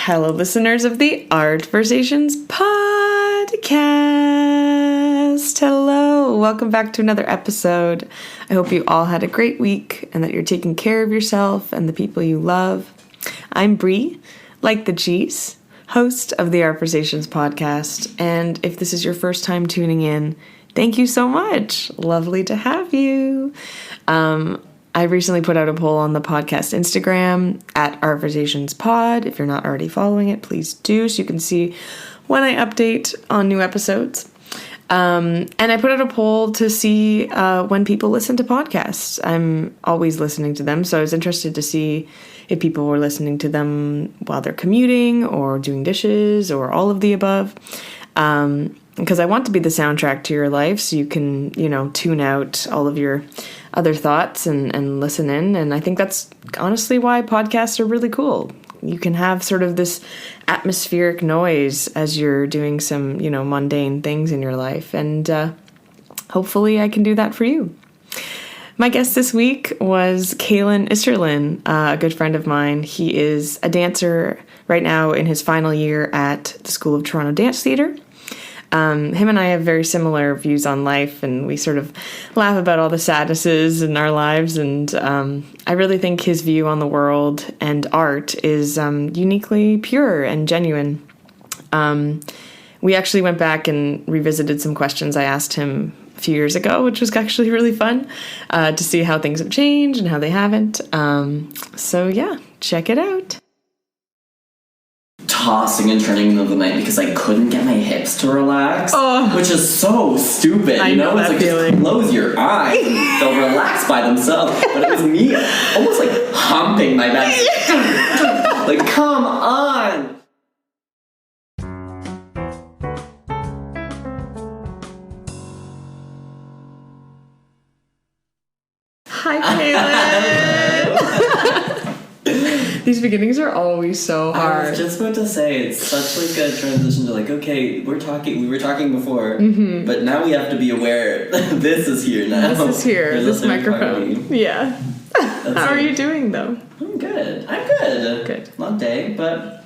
Hello, listeners of the Art Versations podcast. Hello, welcome back to another episode. I hope you all had a great week and that you're taking care of yourself and the people you love. I'm Bri, like the cheese, host of the Art Versations podcast. And if this is your first time tuning in, thank you so much. Lovely to have you. I recently put out a poll on the podcast Instagram at Art Versations Pod. If you're not already following it, please do so you can see when I update on new episodes. And I put out a poll to see when people listen to podcasts. I'm always listening to them, so I was interested to see if people were listening to them while they're commuting or doing dishes or all of the above. Because I want to be the soundtrack to your life so you can, tune out all of your other thoughts and listen in. And I think that's honestly why podcasts are really cool. You can have sort of this atmospheric noise as you're doing some, mundane things in your life. And hopefully I can do that for you. My guest this week was Kaelin Isserlin, a good friend of mine. He is a dancer right now in his final year at the School of Toronto Dance Theatre. Him and I have very similar views on life, and we sort of laugh about all the sadnesses in our lives, and I really think his view on the world and art is uniquely pure and genuine. We actually went back and revisited some questions I asked him a few years ago, which was actually really fun to see how things have changed and how they haven't. So yeah, check it out. Tossing and turning in the night because I couldn't get my hips to relax, which is so stupid. I know that it's like feeling. Just close your eyes and they'll relax by themselves. But it was me almost like humping my back. Like, come on. Hi, Kaelin. These beginnings are always so hard. I was just about to say, it's such like a transition to like, okay, we were talking before, but now we have to be aware this is here now. This is here, this microphone. Party. Yeah. How are you doing though? I'm good. Good. Long day, but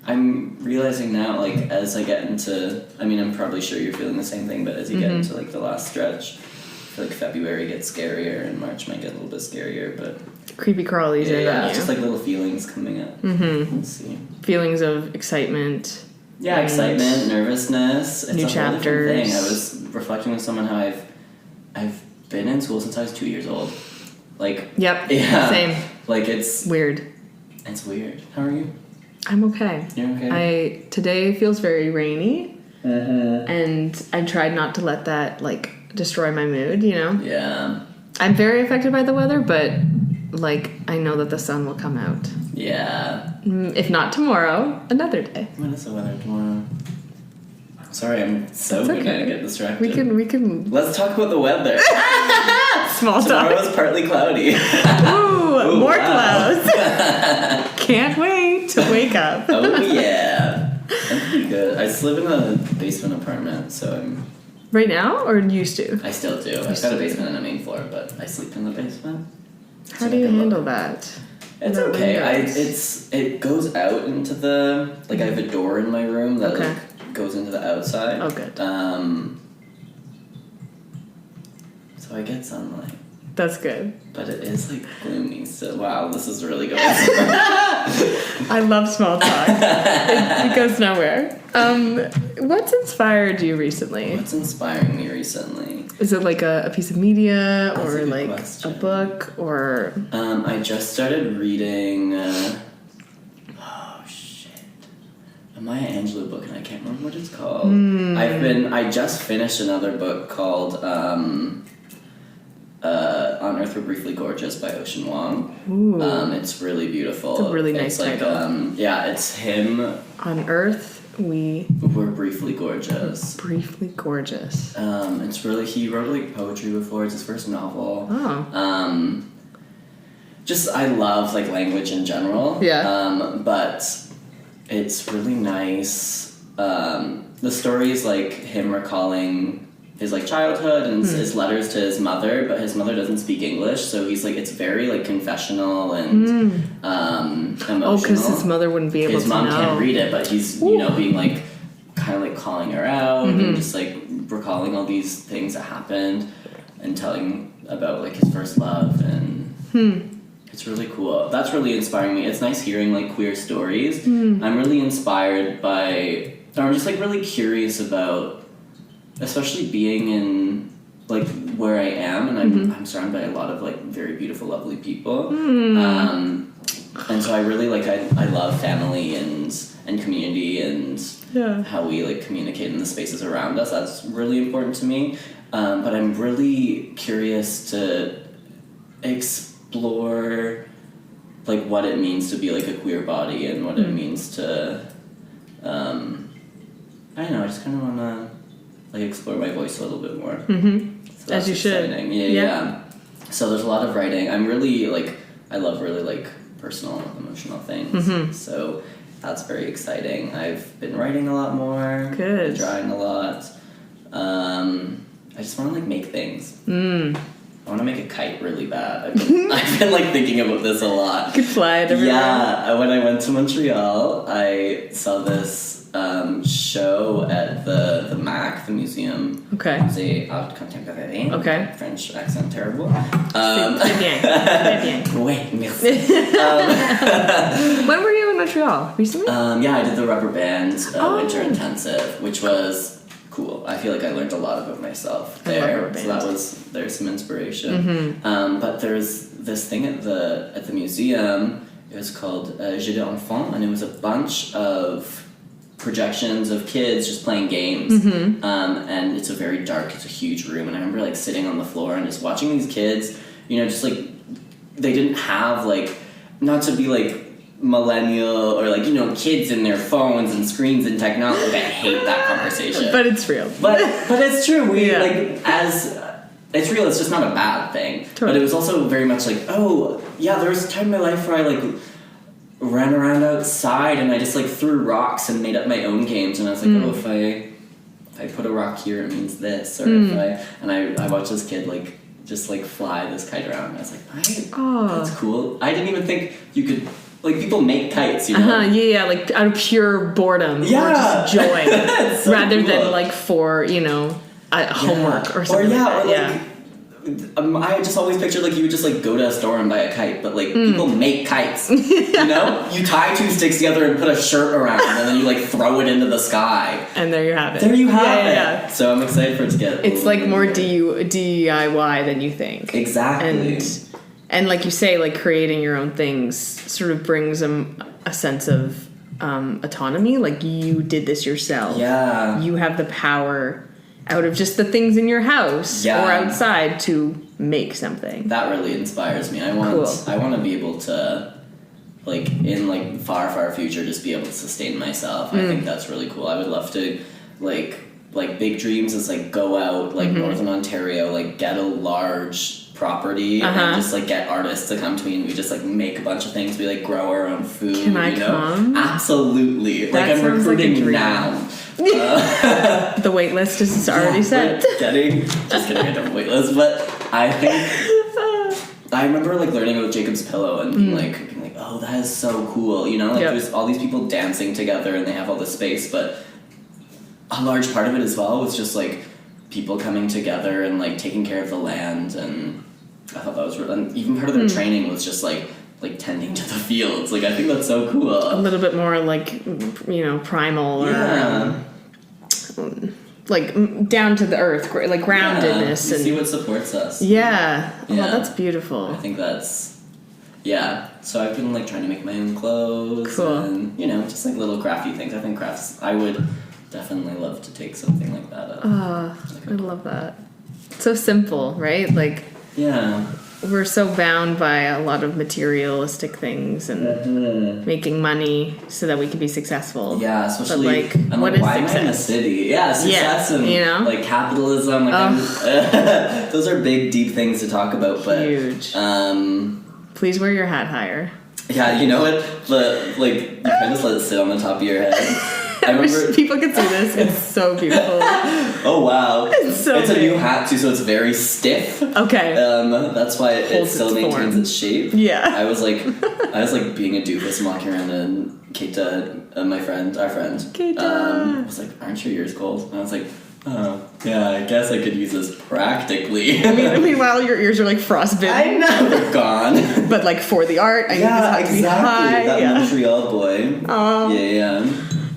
I'm realizing now, like, as I get into, I'm probably sure you're feeling the same thing, but as you get into like the last stretch, I feel like February gets scarier and March might get a little bit scarier, but creepy crawlies in on you. Just like little feelings coming up. Let's see. Feelings of excitement. Yeah, excitement, nervousness. It's new a chapters. Whole different thing. I was reflecting with someone how I've been in school since I was 2 years old. Like, yep. Yeah. Same. Like, it's weird. It's weird. How are you? I'm okay. You're okay? Today feels very rainy. And I tried not to let that like destroy my mood, Yeah. I'm very affected by the weather, but like I know that the sun will come out. Yeah. If not tomorrow, another day. What is the weather tomorrow? Sorry, I'm so good okay. to get distracted. We can. Let's talk about the weather. Small talk. Tomorrow is partly cloudy. Ooh, more clouds. Can't wait to wake up. Oh yeah. I'm pretty good. I just live in a basement apartment, so I'm... Right now, or used to? I still do. I've got a basement and a main floor, but I sleep in the basement. How do you handle that? It's okay. It goes out into the... Like, I have a door in my room that like goes into the outside. Oh, good. So I get sunlight. That's good. But it is, like, gloomy, so wow, this is really going I love small talk. It goes nowhere. What's inspired you recently? What's inspiring me recently? Is it like a piece of media That's or like question. a book or... I just started reading... a Maya Angelou book, and I can't remember what it's called. I just finished another book called... On Earth We're Briefly Gorgeous by Ocean Wong. Ooh. It's really beautiful. It's a really nice title. It's him. On Earth We're Briefly Gorgeous. Briefly Gorgeous. It's really, he wrote like poetry before. It's his first novel. Oh. I love like language in general. Yeah. But it's really nice. The story is like him recalling his like childhood and his letters to his mother, but his mother doesn't speak English, so he's like, it's very like confessional and emotional. Oh, because his mother wouldn't be able to know. His mom can't read it, but he's being like kind of like calling her out and just like recalling all these things that happened and telling about like his first love, and it's really cool. That's really inspiring me. It's nice hearing like queer stories. I'm really inspired by, or I'm just like really curious about, especially being in like where I am, and I'm surrounded by a lot of like very beautiful, lovely people, and so I really like I love family and community and how we like communicate in the spaces around us. That's really important to me, but I'm really curious to explore like what it means to be like a queer body and what it means to I don't know, I just kind of want to like explore my voice a little bit more. So as you exciting. should. Yeah. So there's a lot of writing. I'm really like, I love really like personal, emotional things. So that's very exciting. I've been writing a lot more. Good. Drawing a lot. I just want to like make things. I want to make a kite really bad. I've been like thinking about this a lot. You could fly it everywhere. Yeah, when I went to Montreal, I saw this show at the MAC, the museum. Okay. Musée Art Contemporain. Okay. French accent terrible. Très bien. Très bien. Oui, merci. When were you in Montreal? Recently? Yeah, I did the Rubber Band Winter Intensive, which was cool. I feel like I learned a lot about myself there. So there's some inspiration. But there's this thing at the museum. It was called Jeux d'enfants, and it was a bunch of projections of kids just playing games, and it's a huge room, and I remember like sitting on the floor and just watching these kids, just like they didn't have like, not to be like millennial or like kids and their phones and screens and technology. Like, I hate that conversation, but it's real. But it's true. We like as it's real. It's just not a bad thing. Totally. But it was also very much like, oh yeah, there was a time in my life where I like ran around outside and I just like threw rocks and made up my own games, and I was like, oh, if I put a rock here, it means this, or I watched this kid like just like fly this kite around, and I was like, that's cool. I didn't even think you could, like, people make kites, yeah, like out of pure boredom or just joy, so rather than like for homework or something. I just always pictured like you would just like go to a store and buy a kite, but like people make kites. You tie two sticks together and put a shirt around, and then you like throw it into the sky, and there you have it. Yeah. So I'm excited for it to get. It's like more DIY than you think. Exactly. And like you say, like creating your own things sort of brings a sense of autonomy. Like you did this yourself. Yeah. You have the power out of just the things in your house or outside to make something. That really inspires me. I want to be able to, like, in like far future, just be able to sustain myself. I think that's really cool. I would love to, like big dreams is like go out like Northern Ontario, like get a large property and just like get artists to come to me, and we just like make a bunch of things. We like grow our own food. Can I come? Absolutely. That like I'm recruiting like now. The wait list is already set. Just kidding, I don't wait list, but I think I remember like learning about Jacob's Pillow and being like, oh, that is so cool. There's all these people dancing together and they have all this space, but a large part of it as well was just like people coming together and like taking care of the land, and I thought that was really, and even part of their training was just like tending to the fields. Like I think that's so cool. A little bit more like primal or like down to the earth, like groundedness. And see what supports us. Yeah. Oh, that's beautiful. I think that's so I've been like trying to make my own clothes. Cool. And just like little crafty things. I think crafts, I would definitely love to take something like that up. I love that. So simple, right? Like we're so bound by a lot of materialistic things and making money so that we can be successful. Yeah, especially but like what is why success? Am I in a city? Yeah, success and like capitalism. Like those are big, deep things to talk about. But huge. Please wear your hat higher. Yeah, you know what? But like you kind of just let it sit on the top of your head. I remember people can see this. It's so beautiful. Oh wow! It's a new hat too, so it's very stiff. Okay. That's why it still maintains its shape. Yeah. I was like being a doofus walking around, and Keita, our friend, Keita. was like, "Aren't your ears cold?" And I was like, "Oh, yeah, I guess I could use this practically." Meanwhile, your ears are like frostbitten. I know, they're gone. But like for the art, I need this hat to be high. That Montreal boy. Yeah.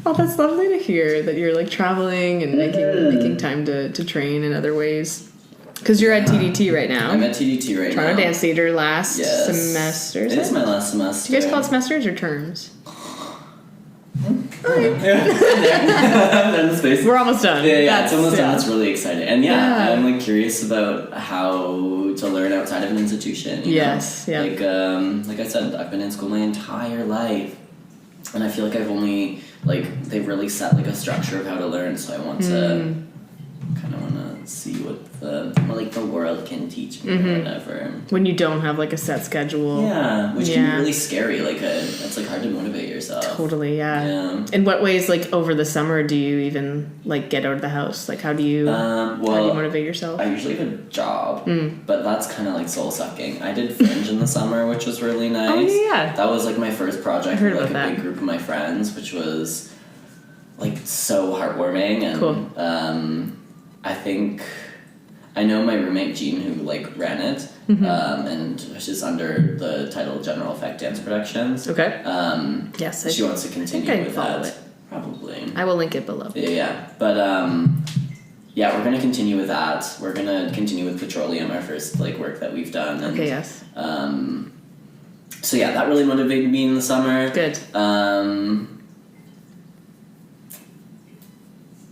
Oh, that's lovely to hear that you're like traveling and making time to train in other ways. Because you're at TDT right now. I'm at TDT right now. Toronto Dance Theatre last semester. It is my last semester. Do you guys call it semesters or terms? We're almost done. Yeah, it's almost done. That's really exciting. And I'm like curious about how to learn outside of an institution. Yes, yeah. Like I said, I've been in school my entire life, and I feel like I've only they've really set like a structure of how to learn. So I want to kind of want to see what the world can teach me or whatever. When you don't have like a set schedule. Yeah, which can be really scary. It's like hard to motivate yourself. Totally, yeah. In what ways, like over the summer, do you even like get out of the house? Like how do you motivate yourself? I usually have a job, but that's kind of like soul sucking. I did Fringe in the summer, which was really nice. Oh yeah. That was like my first project with like a big group of my friends, which was like so heartwarming and cool. I know my roommate Jean who like ran it, and she's under the title General Effect Dance Productions. Okay. Yes, she wants to continue with that. It. Probably. I will link it below. Yeah, but we're gonna continue with that. We're gonna continue with Petroleum, our first like work that we've done. And, okay. Yes. So yeah, that really motivated me in the summer. Good.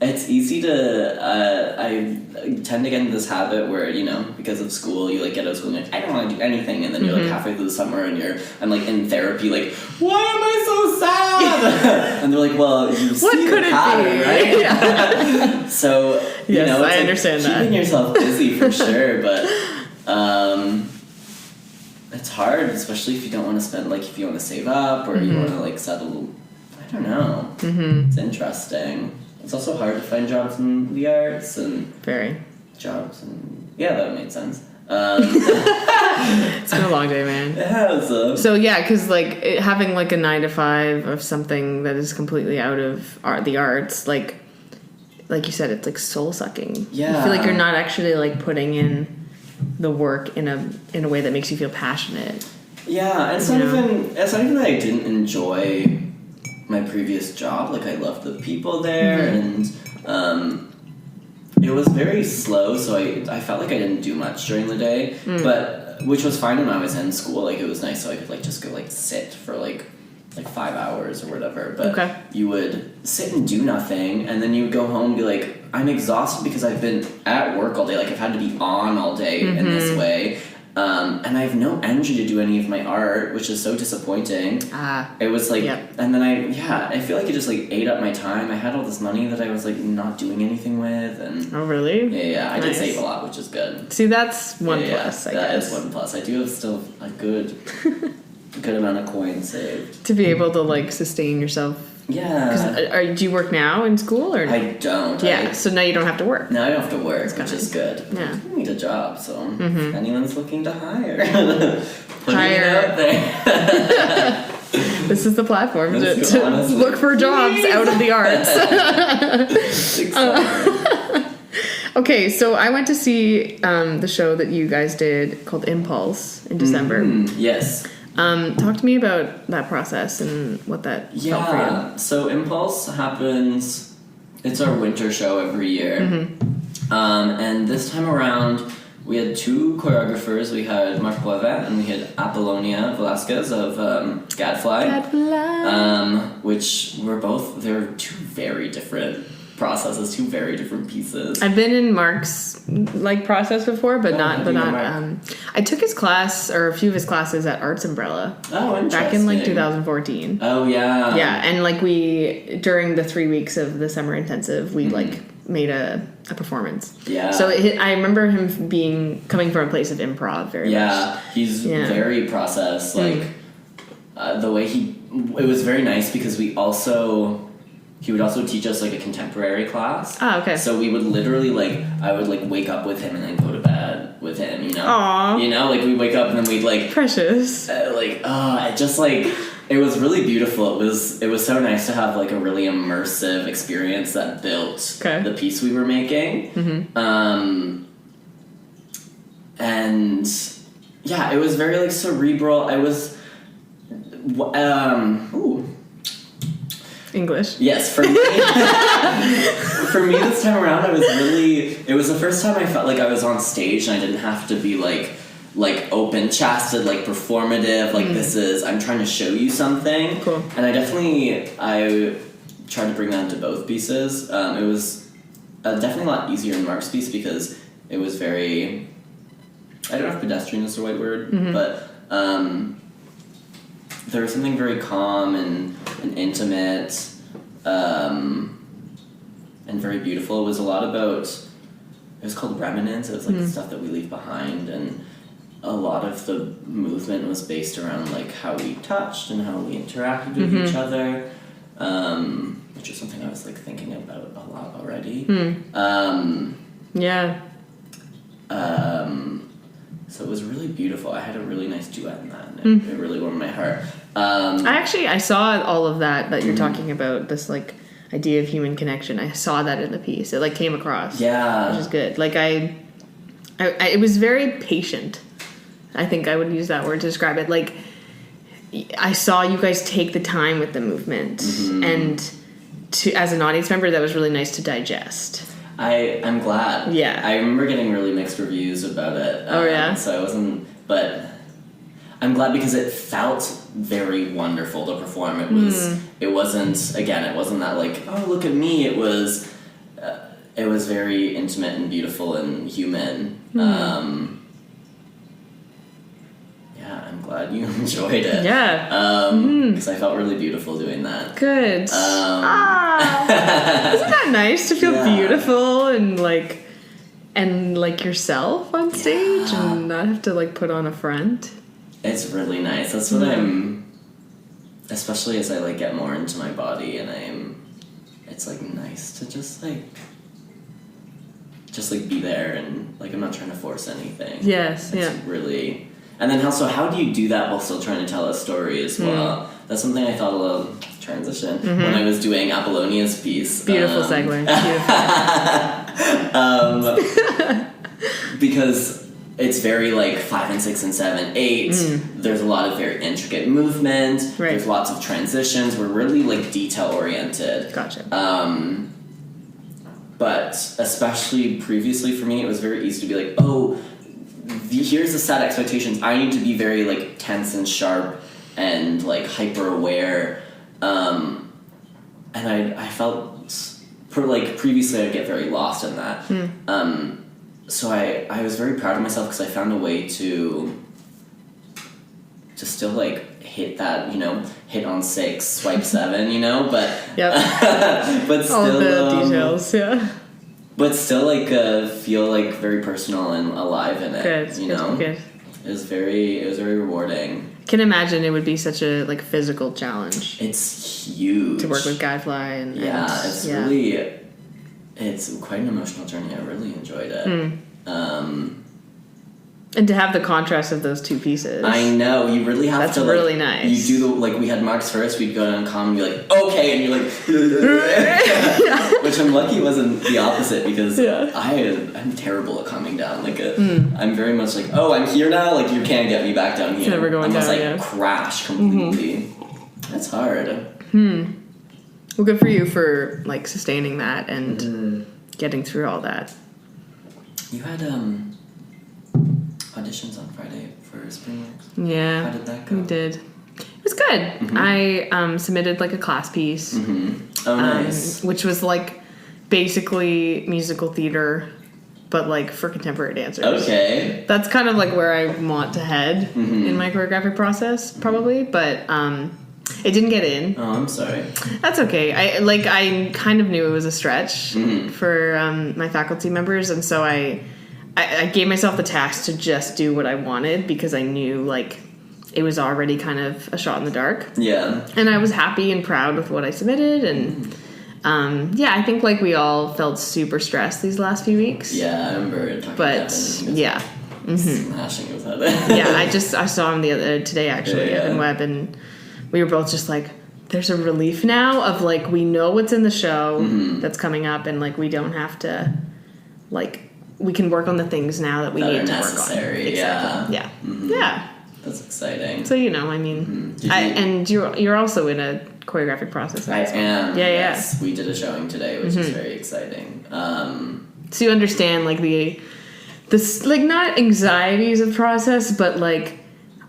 It's easy to, I tend to get into this habit where, because of school, you, like, get out of school and you're like, I don't want to do anything, and then you're, like, halfway through the summer and I'm, like, in therapy, like, why am I so sad? And they're like, well, you see the pattern, right? Yeah. So, yes, it's I understand that. Keeping yourself busy for sure, but, it's hard, especially if you don't want to spend, like, if you want to save up or you want to, like, settle, I don't know. It's interesting. It's also hard to find jobs in the arts and jobs and that made sense. It's been a long day, man. It has. So yeah, because like having like a 9 to 5 of something that is completely out of the arts, like you said, it's like soul sucking. Yeah, I feel like you're not actually like putting in the work in a way that makes you feel passionate. Yeah, it's not even that I didn't enjoy my previous job. Like I loved the people there, and it was very slow, so I felt like I didn't do much during the day, but which was fine when I was in school. Like it was nice, so I could like just go like sit for like 5 hours or whatever. But you would sit and do nothing, and then you would go home and be like, I'm exhausted because I've been at work all day. Like I've had to be on all day in this way. And I have no energy to do any of my art, which is so disappointing. It was like, and then I feel like it just like ate up my time. I had all this money that I was like not doing anything with, and oh really? Yeah, I did save a lot, which is good. See, that's one plus. I guess that is one plus. I do have still a good amount of coins saved to be able to like sustain yourself. Yeah. Do you work now in school or? I don't. Yeah. So now you don't have to work. Now I don't have to work, which is good. Yeah. I need a job, so if anyone's looking to hire, putting it out there. This is the platform to look for jobs out of the arts. Okay, so I went to see the show that you guys did called Impulse in December. Yes. Talk to me about that process and what that felt for you. So Impulse happens, it's our winter show every year. And this time around, we had 2 choreographers. We had Marc and we had Apolonia Velasquez of Gadfly. Which they're 2 very different processes, 2 very different pieces. I've been in Marc's like process before, but not. I took his class or a few of his classes at Arts Umbrella. Oh, interesting. Back in like 2014. Oh yeah. Yeah, and like we during the 3 weeks of the summer intensive, we like made a performance. Yeah. So I remember him coming from a place of improv very much. Yeah, he's very processed. Like the way it was very nice because we also. he would also teach us like a contemporary class. Oh, okay. So we would literally like, I would like wake up with him and then go to bed with him, you know? Aww. You know, like we'd wake up and then we'd like... Precious. It just like, it was really beautiful. It was so nice to have like a really immersive experience that built the piece we were making. Mm-hmm. And yeah, it was very like cerebral. I was, English. Yes, for me. For me this time around, it was the first time I felt like I was on stage and I didn't have to be like open-chested, like performative, like I'm trying to show you something. Cool. And I tried to bring that into both pieces. It was definitely a lot easier in Marc's piece because it was very, I don't know if pedestrian is the right word, but there was something very calm and intimate and very beautiful. It was a lot about, it was called remnants. It was like the stuff that we leave behind, and a lot of the movement was based around like how we touched and how we interacted with each other, which is something I was like thinking about a lot already. So it was really beautiful. I had a really nice duet in that, and it really warmed my heart. I saw all of that you're talking about, this like idea of human connection. I saw that in the piece. It like came across. Yeah. Which is good. Like I it was very patient. I think I would use that word to describe it. Like, I saw you guys take the time with the movement, and as an audience member, that was really nice to digest. I'm glad. Yeah. I remember getting really mixed reviews about it. Oh, yeah? So I wasn't, but I'm glad because it felt very wonderful to perform. It wasn't that like, oh, look at me. It was very intimate and beautiful and human. Yeah, I'm glad you enjoyed it. Yeah. Because I felt really beautiful doing that. Good. Isn't that nice to feel beautiful and like yourself on stage and not have to like put on a front? It's really nice. That's what especially as I like get more into my body, and it's like nice to just like be there, and like I'm not trying to force anything. Yes. It's really. And then also, how do you do that while still trying to tell a story as well? That's something I thought a little transition when I was doing Apollonia's piece. Beautiful segue. Because it's very like 5 and 6 and 7, 8. There's a lot of very intricate movement. Right. There's lots of transitions. We're really like detail oriented. Gotcha. But especially previously for me, it was very easy to be like, oh, here's the set expectations. I need to be very like tense and sharp and like hyper aware. And I felt previously I'd get very lost in that. So I was very proud of myself because I found a way to still like hit that, hit on 6, swipe 7, but but still all the details, but still like feel like very personal and alive in it. Good. It was very rewarding. I can imagine it would be such a like physical challenge. It's huge to work with Gadfly and really. It's quite an emotional journey. I really enjoyed it. And to have the contrast of those two pieces. I know. You really have That's to, really nice. You do, we had Marc's first, we'd go down comm and be like, okay, and you're like, which I'm lucky wasn't the opposite because I'm terrible at calming down. I'm very much like, oh, I'm here now, like, you can't get me back down here. It's never going down, yeah. Crash completely. That's hard. Well, good for you for, sustaining that and getting through all that. You had, auditions on Friday for Springworks. Yeah. How did that go? We did. It was good. I submitted a class piece. Oh, nice. Which was basically musical theater, but for contemporary dancers. Okay. That's kind of where I want to head in my choreographic process, probably. But it didn't get in. Oh, I'm sorry. That's okay. I kind of knew it was a stretch for my faculty members, and so I gave myself the task to just do what I wanted because I knew it was already kind of a shot in the dark. Yeah. And I was happy and proud with what I submitted, and I think like we all felt super stressed these last few weeks. Yeah, I remember talking about Evan. Yeah. Smashing his head. I saw him today actually, Evan Webb, and we were both just like, there's a relief now of like, we know what's in the show that's coming up, and like we don't have to, like, we can work on the things now that we need to work on. Exactly. Yeah. Yeah. That's exciting. So, I mean, and you're also in a choreographic process. I am. Yes. We did a showing today, which is very exciting. So you understand like this, like, not anxieties of process, but like,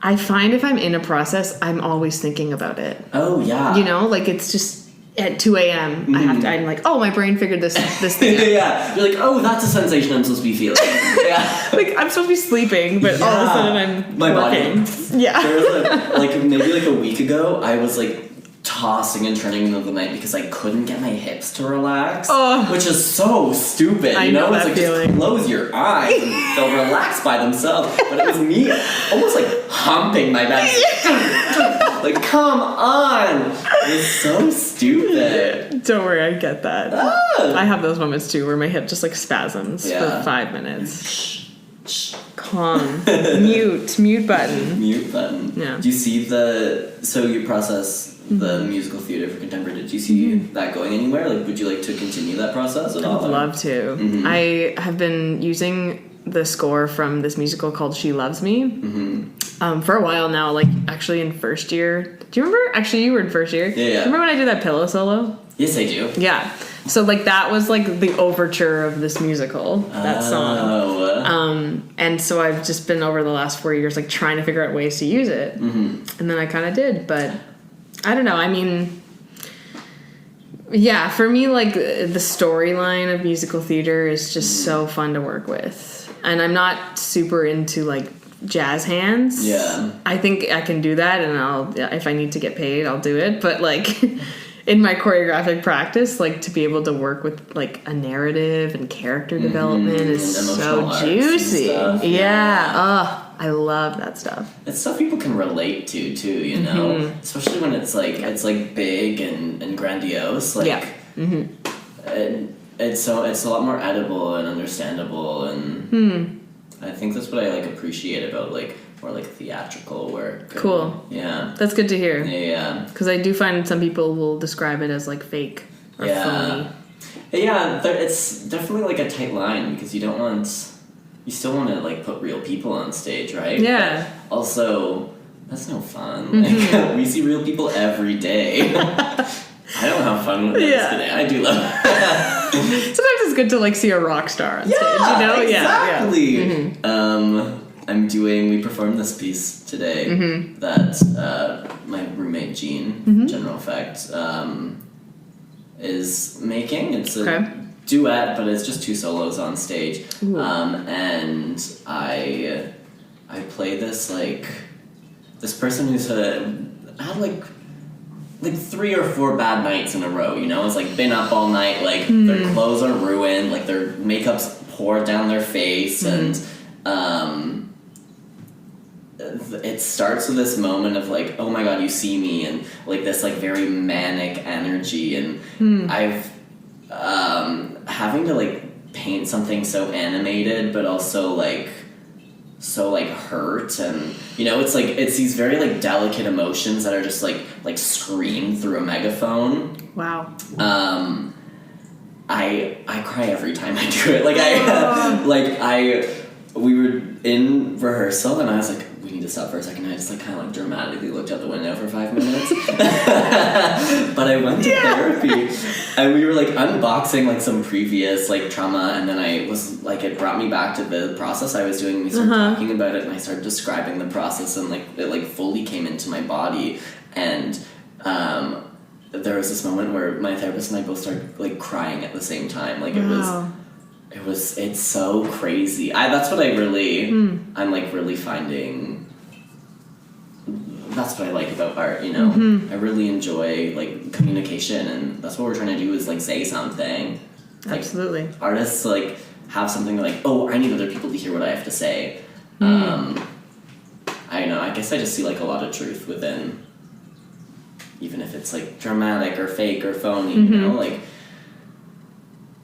I find if I'm in a process, I'm always thinking about it. Oh, yeah. Like it's just at 2 a.m. I'm like, oh, my brain figured this thing out. Yeah. You're like, oh, that's a sensation I'm supposed to be feeling. Yeah. Like, I'm supposed to be sleeping, but all of a sudden I'm working. Body. Yeah. There was like maybe like a week ago, I was like tossing and turning in the middle of the night because I couldn't get my hips to relax, which is so stupid. I know it's that like feeling. Just close your eyes and they'll relax by themselves. But it was me almost like humping my back. Like, come on! It was so stupid. Don't worry, I get that. I have those moments too where my hip just like spasms for 5 minutes. Calm. Mute button. Mute button. Yeah. Do you see so you process the musical theater for contemporary, did you see that going anywhere? Like, would you like to continue that process at all? I would love to. I have been using the score from this musical called She Loves Me for a while now, like actually in first year. Do you remember? Actually, you were in first year. Yeah. Remember when I did that pillow solo? Yes, I do. Yeah. So like that was like the overture of this musical, that song. And so I've just been over the last 4 years like trying to figure out ways to use it. And then I kind of did, but I don't know. I mean, yeah, for me, like the storyline of musical theater is just so fun to work with. And I'm not super into like jazz hands. Yeah. I think I can do that, and if I need to get paid, I'll do it. But like in my choreographic practice, like to be able to work with like a narrative and character development is so juicy. Yeah. I love that stuff. It's stuff people can relate to too, you know? Especially when it's like big and grandiose. Like it's a lot more edible and understandable, and I think that's what I like appreciate about like more like theatrical work. Cool. Yeah. That's good to hear. Yeah. Because I do find some people will describe it as like fake or phony. Yeah, it's definitely like a tight line because you still want to like put real people on stage, right? Yeah. But also, that's no fun. Like, we see real people every day. I don't have fun with this today. I do love it. Sometimes it's good to like see a rock star on stage, you know? Exactly. We performed this piece today that my roommate Jean, General Effect, is making. It's a duet, but it's just two solos on stage. And I play this person who's had like 3 or 4 bad nights in a row, you know? It's like been up all night, like their clothes are ruined, like their makeup's poured down their face, and it starts with this moment of like, oh my god, you see me, and like this like very manic energy, and I've having to like paint something so animated but also like so like hurt, and you know, it's these very like delicate emotions that are just like screamed through a megaphone. Wow. I cry every time I do it. We were in rehearsal and I was like, we need to stop for a second. I just like kind of like dramatically looked out the window for 5 minutes. But I went to therapy and we were like unboxing like some previous like trauma, and then I was like, it brought me back to the process I was doing, and we started talking about it, and I started describing the process, and like it like fully came into my body, and there was this moment where my therapist and I both started like crying at the same time. Like it's so crazy. That's what I really, I'm like really finding, that's what I like about art, you know? I really enjoy like communication, and that's what we're trying to do is like say something. Absolutely. Like, artists like have something like, oh, I need other people to hear what I have to say. I don't know, I guess I just see like a lot of truth within, even if it's like dramatic or fake or phony, you know, like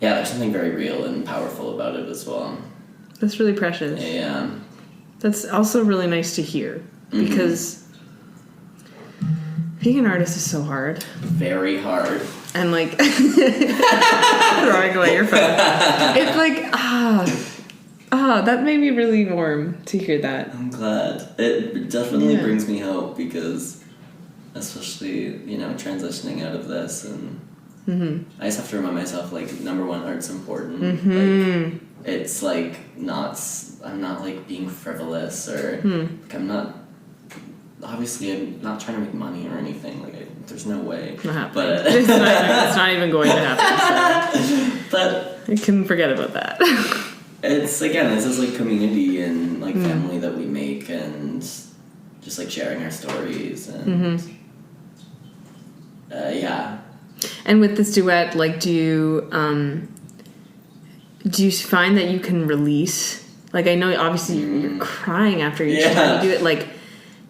yeah, there's something very real and powerful about it as well. That's really precious. Yeah. That's also really nice to hear, because being an artist is so hard. Very hard. And like throwing away your phone. It's like that made me really warm to hear that. I'm glad. It definitely brings me hope, because especially, transitioning out of this, and I just have to remind myself, like, number one, art's important. Like, it's like I'm not like being frivolous, or like, I'm not trying to make money or anything. Like, there's no way. But it's not even going to happen. So. But you can forget about that. It's this like community and like family that we make, and just like sharing our stories, and yeah. And with this duet, like, do you find that you can release? Like, I know obviously you're crying after each time you do it. Like,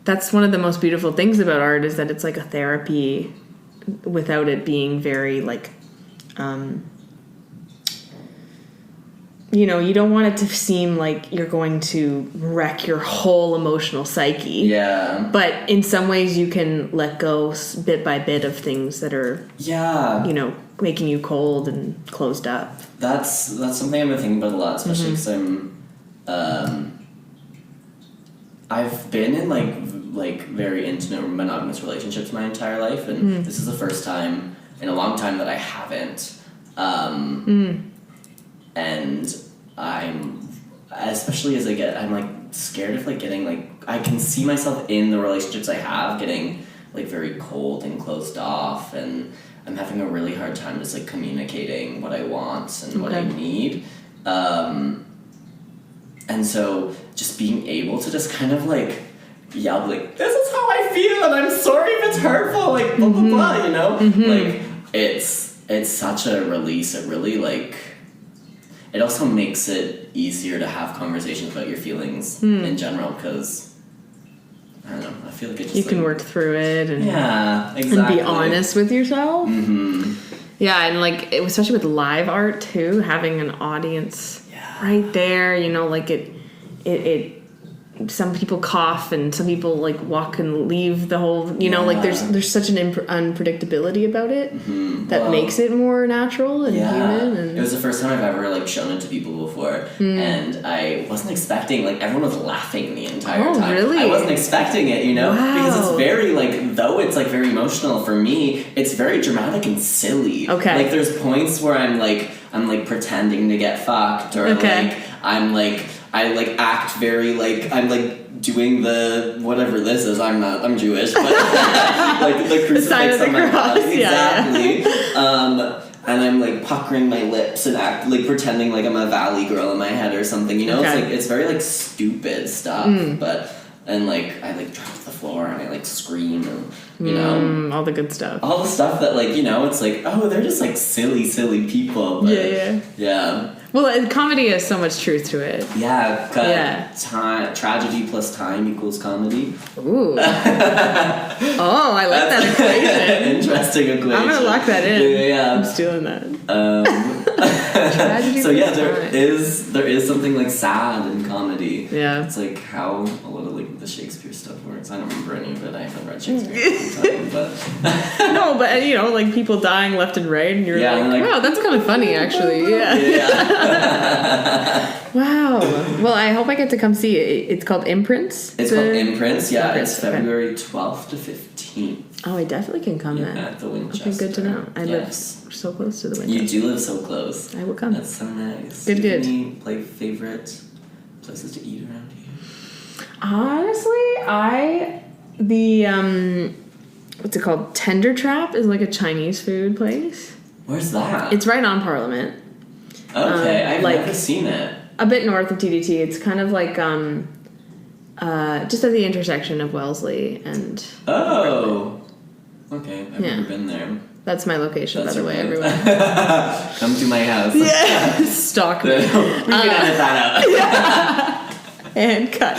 that's one of the most beautiful things about art, is that it's like a therapy without it being very like, you don't want it to seem like you're going to wreck your whole emotional psyche. Yeah. But in some ways you can let go bit by bit of things that are, making you cold and closed up. That's something I've been thinking about a lot, especially because I've been in like very intimate monogamous relationships my entire life, and this is the first time in a long time that I haven't. And I'm, especially as I'm like scared of like getting like, I can see myself in the relationships I have getting like very cold and closed off, and I'm having a really hard time just like communicating what I want and what I need. And so just being able to just kind of like yell like, this is how I feel, and I'm sorry if it's hurtful, like blah blah blah, like it's such a release. It really like, it also makes it easier to have conversations about your feelings in general, because I don't know, I feel like it just you can work through it and exactly, and be honest with yourself. Yeah, and like especially with live art too, having an audience right there, like it some people cough and some people like walk and leave the whole, like there's such an unpredictability about it that makes it more natural and human. And it was the first time I've ever like shown it to people before, and I wasn't expecting, like, everyone was laughing the entire time. Really? I wasn't expecting it, because it's very like, though it's like very emotional for me, it's very dramatic and silly. Okay. Like there's points where I'm like pretending to get fucked, or like I'm like, I like act very like I'm like doing the whatever this is. I'm Jewish, but like the crucifix on my body, exactly. And I'm like puckering my lips and act like pretending like I'm a valley girl in my head or something. It's like it's very like stupid stuff, but. And, like, I, like, drop to the floor and I, like, scream and, all the good stuff. All the stuff that, like, it's like, oh, they're just, like, silly people. But, yeah. Well, comedy has so much truth to it. Yeah. Tragedy plus time equals comedy. Ooh. Oh, I like that equation. Interesting equation. I'm going to lock that in. Yeah. I'm stealing that. Tragedy so, yeah, there is something, like, sad in comedy. Yeah. It's, like, how a lot of, like, the Shakespeare stuff works. I don't remember any of it. I haven't read Shakespeare in a long time, but... No, but, like, people dying left and right, and you're like, wow, that's kind of funny, actually. Yeah. Wow. Well, I hope I get to come see it. It's called Imprints. It's called Imprints, yeah. It's February 12th to 15th. Oh, I definitely can come then. At the Winchester. Okay, good to know. I live so close to the Winchester. You do live so close. I will come. That's so nice. Good. Do you have any favorite places to eat around here? Honestly, what's it called? Tender Trap is like a Chinese food place. Where's that? It's right on Parliament. Okay, I've never seen it. A bit north of TDT. It's kind of like just at the intersection of Wellesley and... Oh! Okay, I've never been there. That's my location, by the way, everyone. Come to my house. Yeah! Stalk me. We can edit that out. And cut.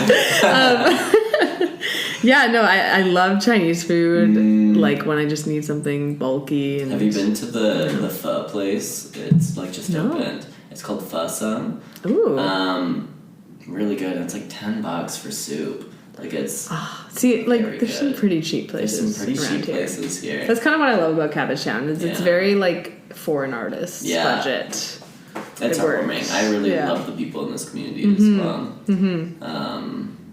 Yeah, no, I love Chinese food. Like when I just need something bulky. And have you been to the pho place? It's like just opened. It's called Fussum. Ooh. Really good. It's like $10 for soup. Like it's see, like there's some pretty cheap places. There's some pretty cheap places here. That's kind of what I love about Cabbage Town. Is it's very like for an artist's budget. It's heartwarming. I really love the people in this community as well.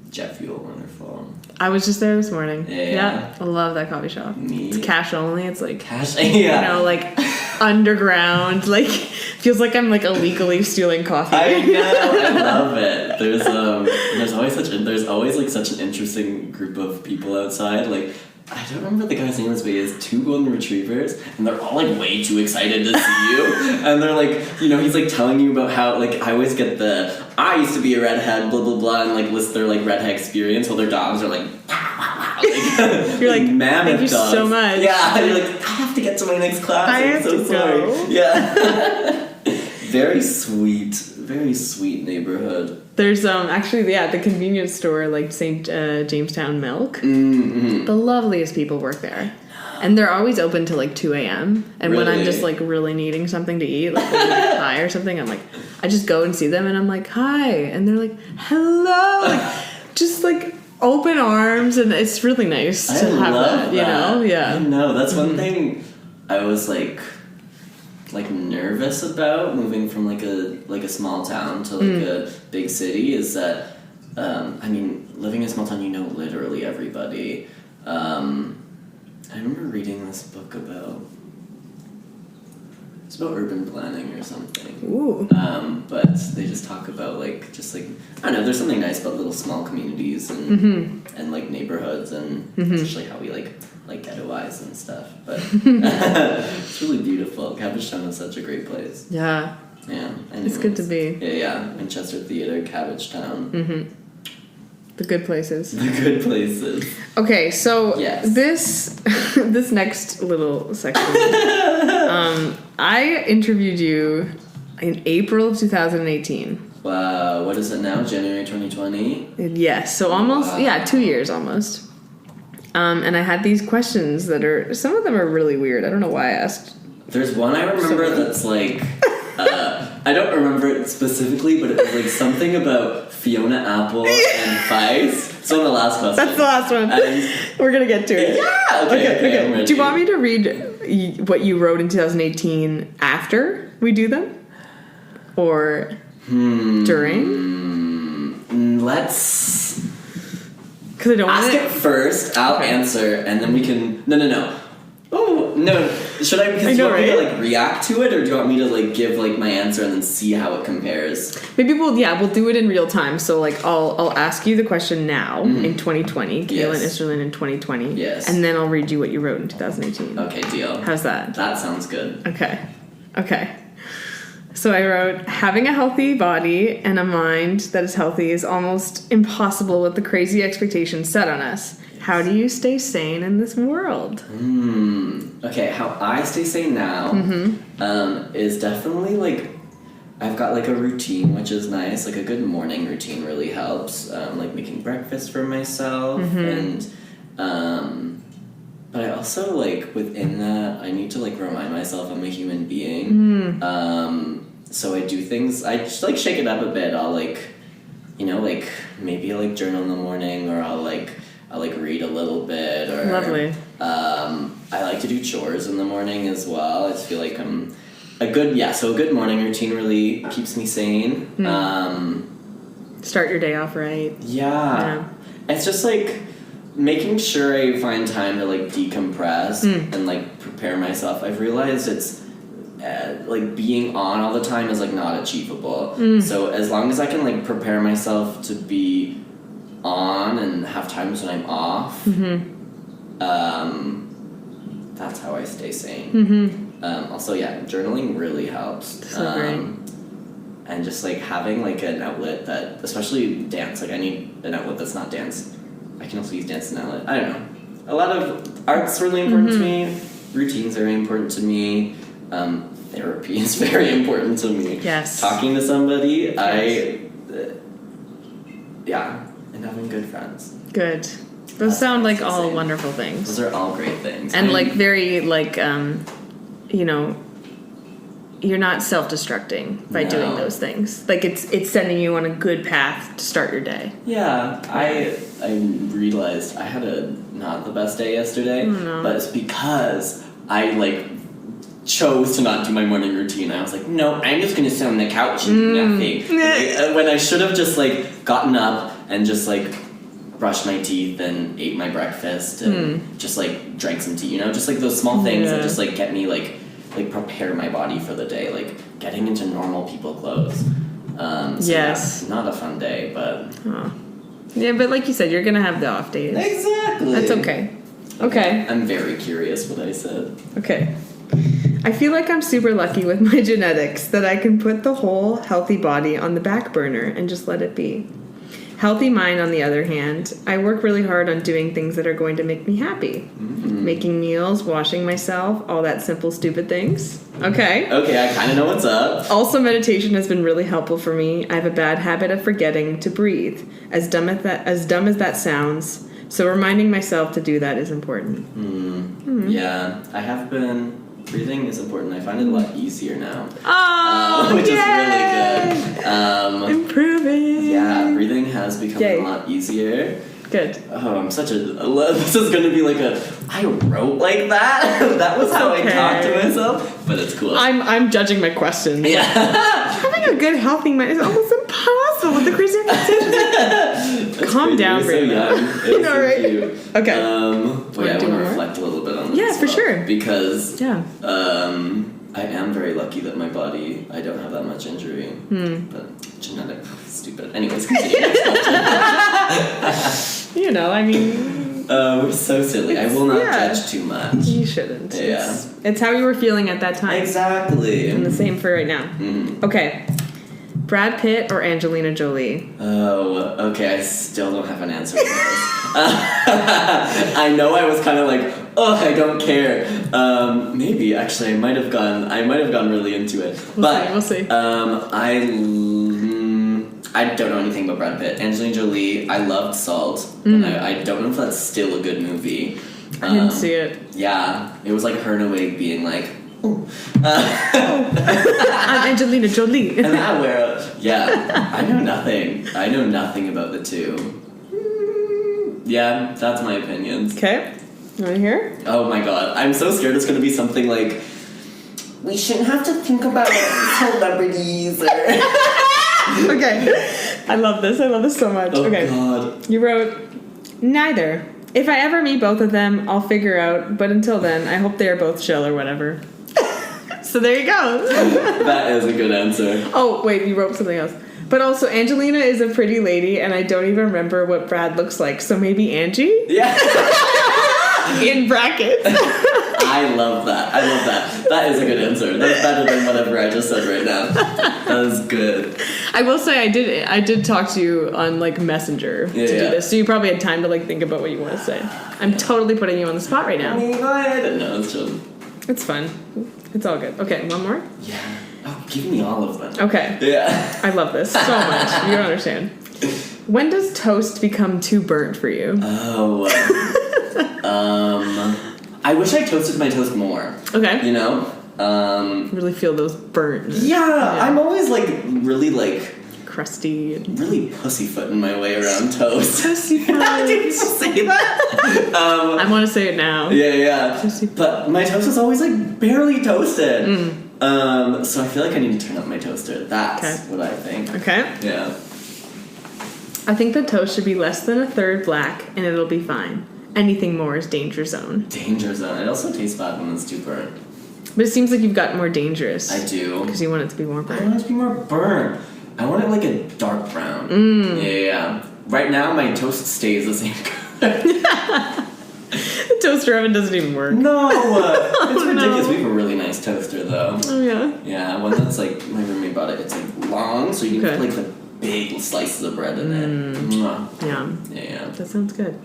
Jet Fuel, wonderful. I was just there this morning. Yeah. I love that coffee shop. It's cash only. It's like you know, like underground. Like feels like I'm like illegally stealing coffee. I know. I love it. There's always like such an interesting group of people outside. Like I don't remember the guy's name, but he has 2 golden retrievers, and they're all like way too excited to see you. And they're like, you know, he's like telling you about how like I always get I used to be a redhead, blah blah blah, and like list their like redhead experience while their dogs are like, you're like mammoth thank you dogs. so much. Yeah, you're like I have to get to my next class. I'm so sorry. Go. Yeah, very sweet neighborhood. There's actually the convenience store like St. Jamestown Milk. Mm-hmm. The loveliest people work there. And they're always open till like 2 a.m. And when I'm just like really needing something to eat, like pie or something, I'm like, I just go and see them and I'm like, hi. And they're like, hello. Like, just like open arms. And it's really nice to have that, you know? Yeah. I know. That's one thing I was like nervous about moving from like a small town to like a big city is that, I mean, living in a small town, you know literally everybody. I remember reading this book it's about urban planning or something. Ooh. But they just talk about like just like I don't know. There's something nice about little small communities and like neighborhoods and especially how we like ghettoize and stuff. But it's really beautiful. Cabbage Town is such a great place. Yeah. Yeah. Anyways, it's good to be. Yeah. Manchester Theatre, Cabbage Town. The good places. The good places. Okay, so yes. this next little section, I interviewed you in April of 2018. Wow, what is it now? January 2020? Yes, so almost 2 years almost. And I had these questions that some of them are really weird. I don't know why I asked. There's one I remember that's like, I don't remember it specifically, but it was like something about Fiona Apple and Feist. It's on the last question. That's the last one. And we're going to get to it. Yeah! Okay. Do you want me to read what you wrote in 2018 after we do them? Or during? Let's... Because I don't ask it first, I'll answer, and then we can... No. Oh, no. Should I... Because do you want me to, like, react to it, or do you want me to, like, give, like, my answer and then see how it compares? Maybe we'll do it in real time. So, like, I'll ask you the question now in 2020. Kaelin Isserlin in 2020. Yes. And then I'll read you what you wrote in 2018. Okay, deal. How's that? That sounds good. Okay. So I wrote, having a healthy body and a mind that is healthy is almost impossible with the crazy expectations set on us. How do you stay sane in this world? Okay, how I stay sane now is definitely, like, I've got, like, a routine, which is nice. Like, a good morning routine really helps. Like, making breakfast for myself. And, but I also, like, within that, I need to, like, remind myself I'm a human being. So I do things, I just, like, shake it up a bit. I'll, like, you know, like, maybe I'll, like, journal in the morning, or I'll read a little bit, or... Lovely. I like to do chores in the morning as well. I just feel like I'm a good morning routine really keeps me sane. Start your day off right. Yeah. It's just, like, making sure I find time to, like, decompress and, like, prepare myself. I've realized it's, like, being on all the time is, like, not achievable. So as long as I can, like, prepare myself to be on and have times when I'm off, that's how I stay sane. Also, journaling really helps. So great. And just, like, having, like, an outlet that, especially dance, like, I need an outlet that's not dance. I can also use dance as an outlet. I don't know. A lot of art's really important to me. Routines are really important to me. Therapy is very important to me. Yes. Talking to somebody, and having good friends. Good. Those sound like all wonderful things. Those are all great things. And like very like, you know, you're not self-destructing by doing those things. Like it's sending you on a good path to start your day. Yeah, I realized I had not the best day yesterday, but it's because I like chose to not do my morning routine. I was like, no, I'm just gonna sit on the couch and do nothing. When I should have just like gotten up and just like brushed my teeth and ate my breakfast and just like drank some tea, you know, just like those small things that just like get me like prepare my body for the day, like getting into normal people clothes. So not a fun day, but yeah, but like you said, you're gonna have the off days. Exactly. That's okay. Okay. I'm very curious what I said. Okay. I feel like I'm super lucky with my genetics that I can put the whole healthy body on the back burner and just let it be. Healthy mind, on the other hand, I work really hard on doing things that are going to make me happy. Making meals, washing myself, all that simple, stupid things. Okay. Okay, I kind of know what's up. Also, meditation has been really helpful for me. I have a bad habit of forgetting to breathe, as dumb as that sounds. So reminding myself to do that is important. Yeah, I have been. Breathing is important. I find it a lot easier now. Which is really good. Improving. Yeah, breathing has become a lot easier. Good. Oh, I'm such a... This is going to be like I wrote like that. That was how I talked to myself. But it's cool. I'm judging my questions. Yeah. Having a good, healthy mind is almost impossible with the crazy expectations. Calm down, so young. You know, right? Cute. Okay. I want to reflect a little bit on this. Yeah, for sure. Because I am very lucky that my body, I don't have that much injury. But genetic, stupid. Anyways, continue. You know, I mean... we're so silly. I will not judge too much. You shouldn't. Yeah. It's how you were feeling at that time. Exactly. And the same for right now. Okay. Brad Pitt or Angelina Jolie? Oh, okay. I still don't have an answer for this. I know I was kind of like, I don't care. Maybe actually, I might have gone really into it. We'll see. I don't know anything about Brad Pitt. Angelina Jolie, I loved Salt. And I don't know if that's still a good movie. I didn't see it. Yeah, it was like her in a wig being like, I'm Angelina Jolie. And that I know nothing. I know nothing about the two. Yeah, that's my opinions. Okay. You want to hear? Oh my god, I'm so scared it's going to be something like, we shouldn't have to think about celebrities or... Okay. I love this so much. Oh okay. God. You wrote, neither. If I ever meet both of them, I'll figure out, but until then, I hope they are both chill or whatever. So there you go. That is a good answer. Oh, wait, you wrote something else. But also, Angelina is a pretty lady, and I don't even remember what Brad looks like, so maybe Angie? Yeah. In brackets. I love that. That is a good answer. That's better than whatever I just said right now. That is good. I will say I did talk to you on like Messenger to do this, so you probably had time to like think about what you want to say. I'm totally putting you on the spot right now. I mean, I didn't know. It's chill. It's fun. It's all good. Okay, one more? Yeah. Oh, give me all of them. Okay. Yeah. I love this so much. You don't understand. When does toast become too burnt for you? Oh. I wish I toasted my toast more. Okay. You know? Really feel those burnt. Yeah, I'm always like really like crusty and really pussyfooting my way around toast. Pussyfoot. Did you say that? I want to say it now. Yeah. But my toast is always like barely toasted. So I feel like I need to turn up my toaster. That's what I think. Okay. Yeah. I think the toast should be less than a third black, and it'll be fine. Anything more is danger zone. Danger zone. It also tastes bad when it's too burnt. But it seems like you've got more dangerous. I do. Because you want it to be more burnt. I want it to be more burnt. I want it like a dark brown. Yeah. Right now, my toast stays the same color. The toaster oven doesn't even work. No! It's ridiculous. No. We have a really nice toaster, though. Oh, yeah? Yeah, one that's like, my roommate bought it. It's like long, so you can put like the big slices of bread in it. Yum. Yeah. That sounds good.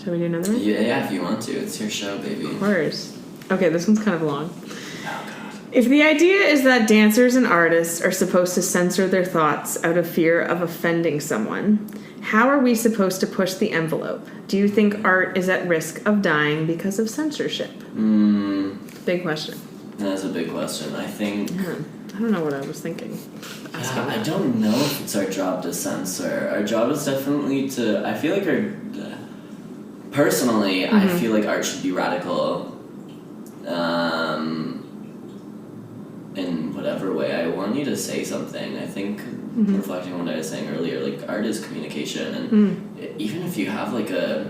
Shall we do another one? Yeah, if you want to. It's your show, baby. Of course. Okay, this one's kind of long. Oh, God. If the idea is that dancers and artists are supposed to censor their thoughts out of fear of offending someone, How are we supposed to push the envelope? Do you think art is at risk of dying because of censorship? Big question. That's a big question. I think... I don't know what I was thinking. Yeah, I don't know if it's our job to censor. Our job is definitely to... I feel like personally, I feel like art should be radical in whatever way. I want you to say something. I think, reflecting on what I was saying earlier, like, art is communication, and even if you have, like a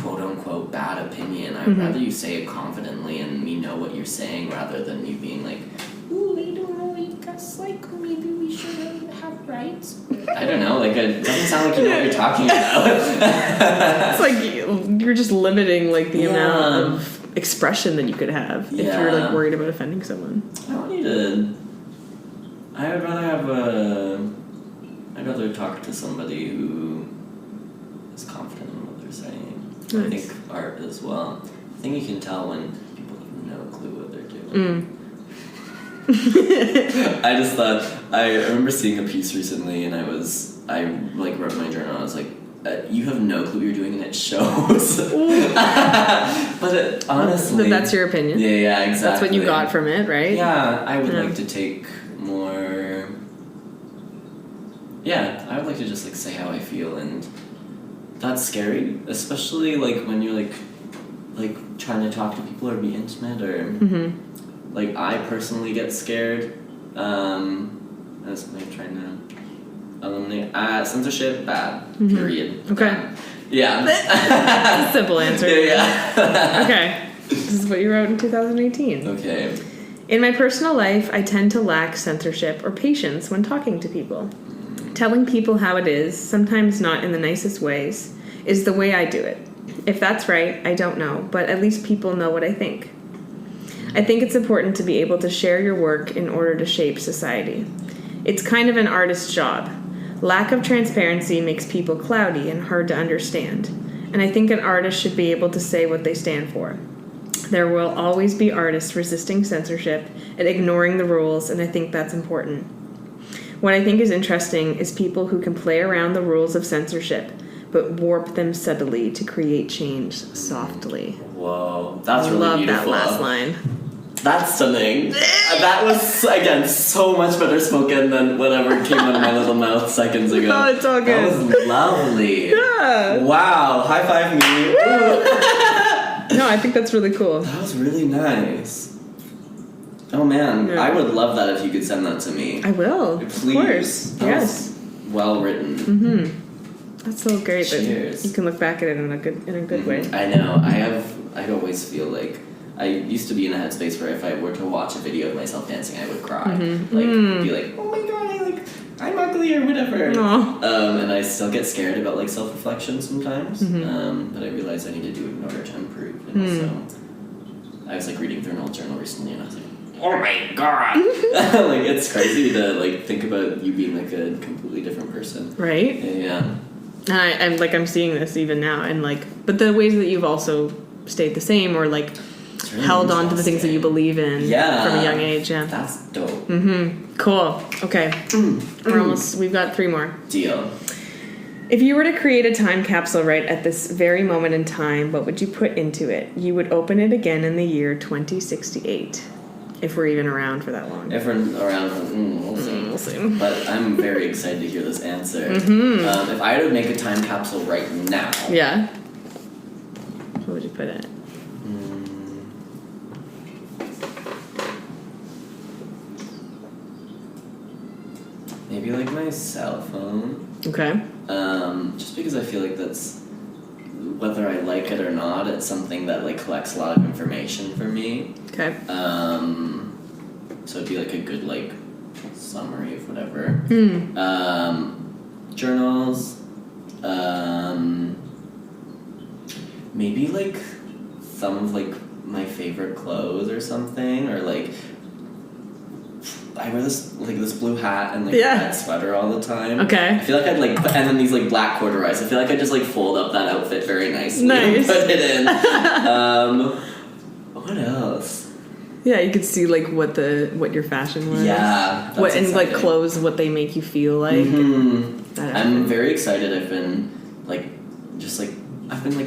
quote-unquote bad opinion, I'd rather you say it confidently and me know what you're saying rather than you being like, ooh, I don't know, I guess, like, maybe we should have rights. I don't know, like, it doesn't sound like you know what you're talking about. It's like you're just limiting, like, the amount of expression that you could have if you're, like, worried about offending someone. I'd rather talk to somebody who is confident in what they're saying. Nice. I think art as well. I think you can tell when people have no clue what they're doing. I remember seeing a piece recently, and I wrote in my journal, I was like, you have no clue what you're doing, and it shows. But honestly... But that's your opinion. Yeah, exactly. That's what you got from it, right? Yeah, I would like to take more... Yeah, I would like to just, like, say how I feel, and that's scary, especially, like, when you're, like trying to talk to people or be intimate, or... Like, I personally get scared. That's something I'm trying to eliminate. Censorship, bad. Period. Okay. Yeah. That's a simple answer. Yeah. Okay. This is what you wrote in 2018. Okay. In my personal life, I tend to lack censorship or patience when talking to people. Telling people how it is, sometimes not in the nicest ways, is the way I do it. If that's right, I don't know, but at least people know what I think. I think it's important to be able to share your work in order to shape society. It's kind of an artist's job. Lack of transparency makes people cloudy and hard to understand, and I think an artist should be able to say what they stand for. There will always be artists resisting censorship and ignoring the rules, and I think that's important. What I think is interesting is people who can play around the rules of censorship, but warp them subtly to create change softly. Whoa, that's really love beautiful. That last line. That's stunning. That was, again, so much better spoken than whatever came out of my little mouth seconds ago. Oh, it's all good. That was lovely. Yeah. Wow, high five me. No, I think that's really cool. That was really nice. Oh man, I would love that if you could send that to me. I will. Please. Of course. That was well written. That's so great. Cheers. That you can look back at it in a good way. I know. I always feel like I used to be in a headspace where if I were to watch a video of myself dancing, I would cry. Be like, oh my god, I'm ugly or whatever. And I still get scared about like self-reflection sometimes. But I realized I need to do it in order to improve. And so I was like reading through an old journal recently, and I was like, oh my god. Like, it's crazy to like think about you being like a completely different person. Right? Yeah. And I'm seeing this even now, and but the ways that you've also stayed the same, or like really held on to the things that you believe in from a young age. Yeah, that's dope. Cool. Okay, we've got 3 more. Deal. If you were to create a time capsule right at this very moment in time, what would you put into it? You would open it again in the year 2068. If we're even around for that long. If we're around, we'll see. But I'm very excited to hear this answer. If I were to make a time capsule right now... Yeah. What would you put in it? Maybe like my cell phone. Okay. Just because I feel like that's... Whether I like it or not, it's something that like collects a lot of information for me. Okay. So it'd be like a good like summary of whatever. Journals. Maybe like some of like my favorite clothes or something, or like I wear this blue hat and like red sweater all the time. Okay. I feel like I'd like, and then these like black corduroys. I feel like I just like fold up that outfit very nicely and put it in. What else? Yeah, you could see like what your fashion was. Yeah, that's and exciting. Like clothes, what they make you feel like. I'm very excited. I've been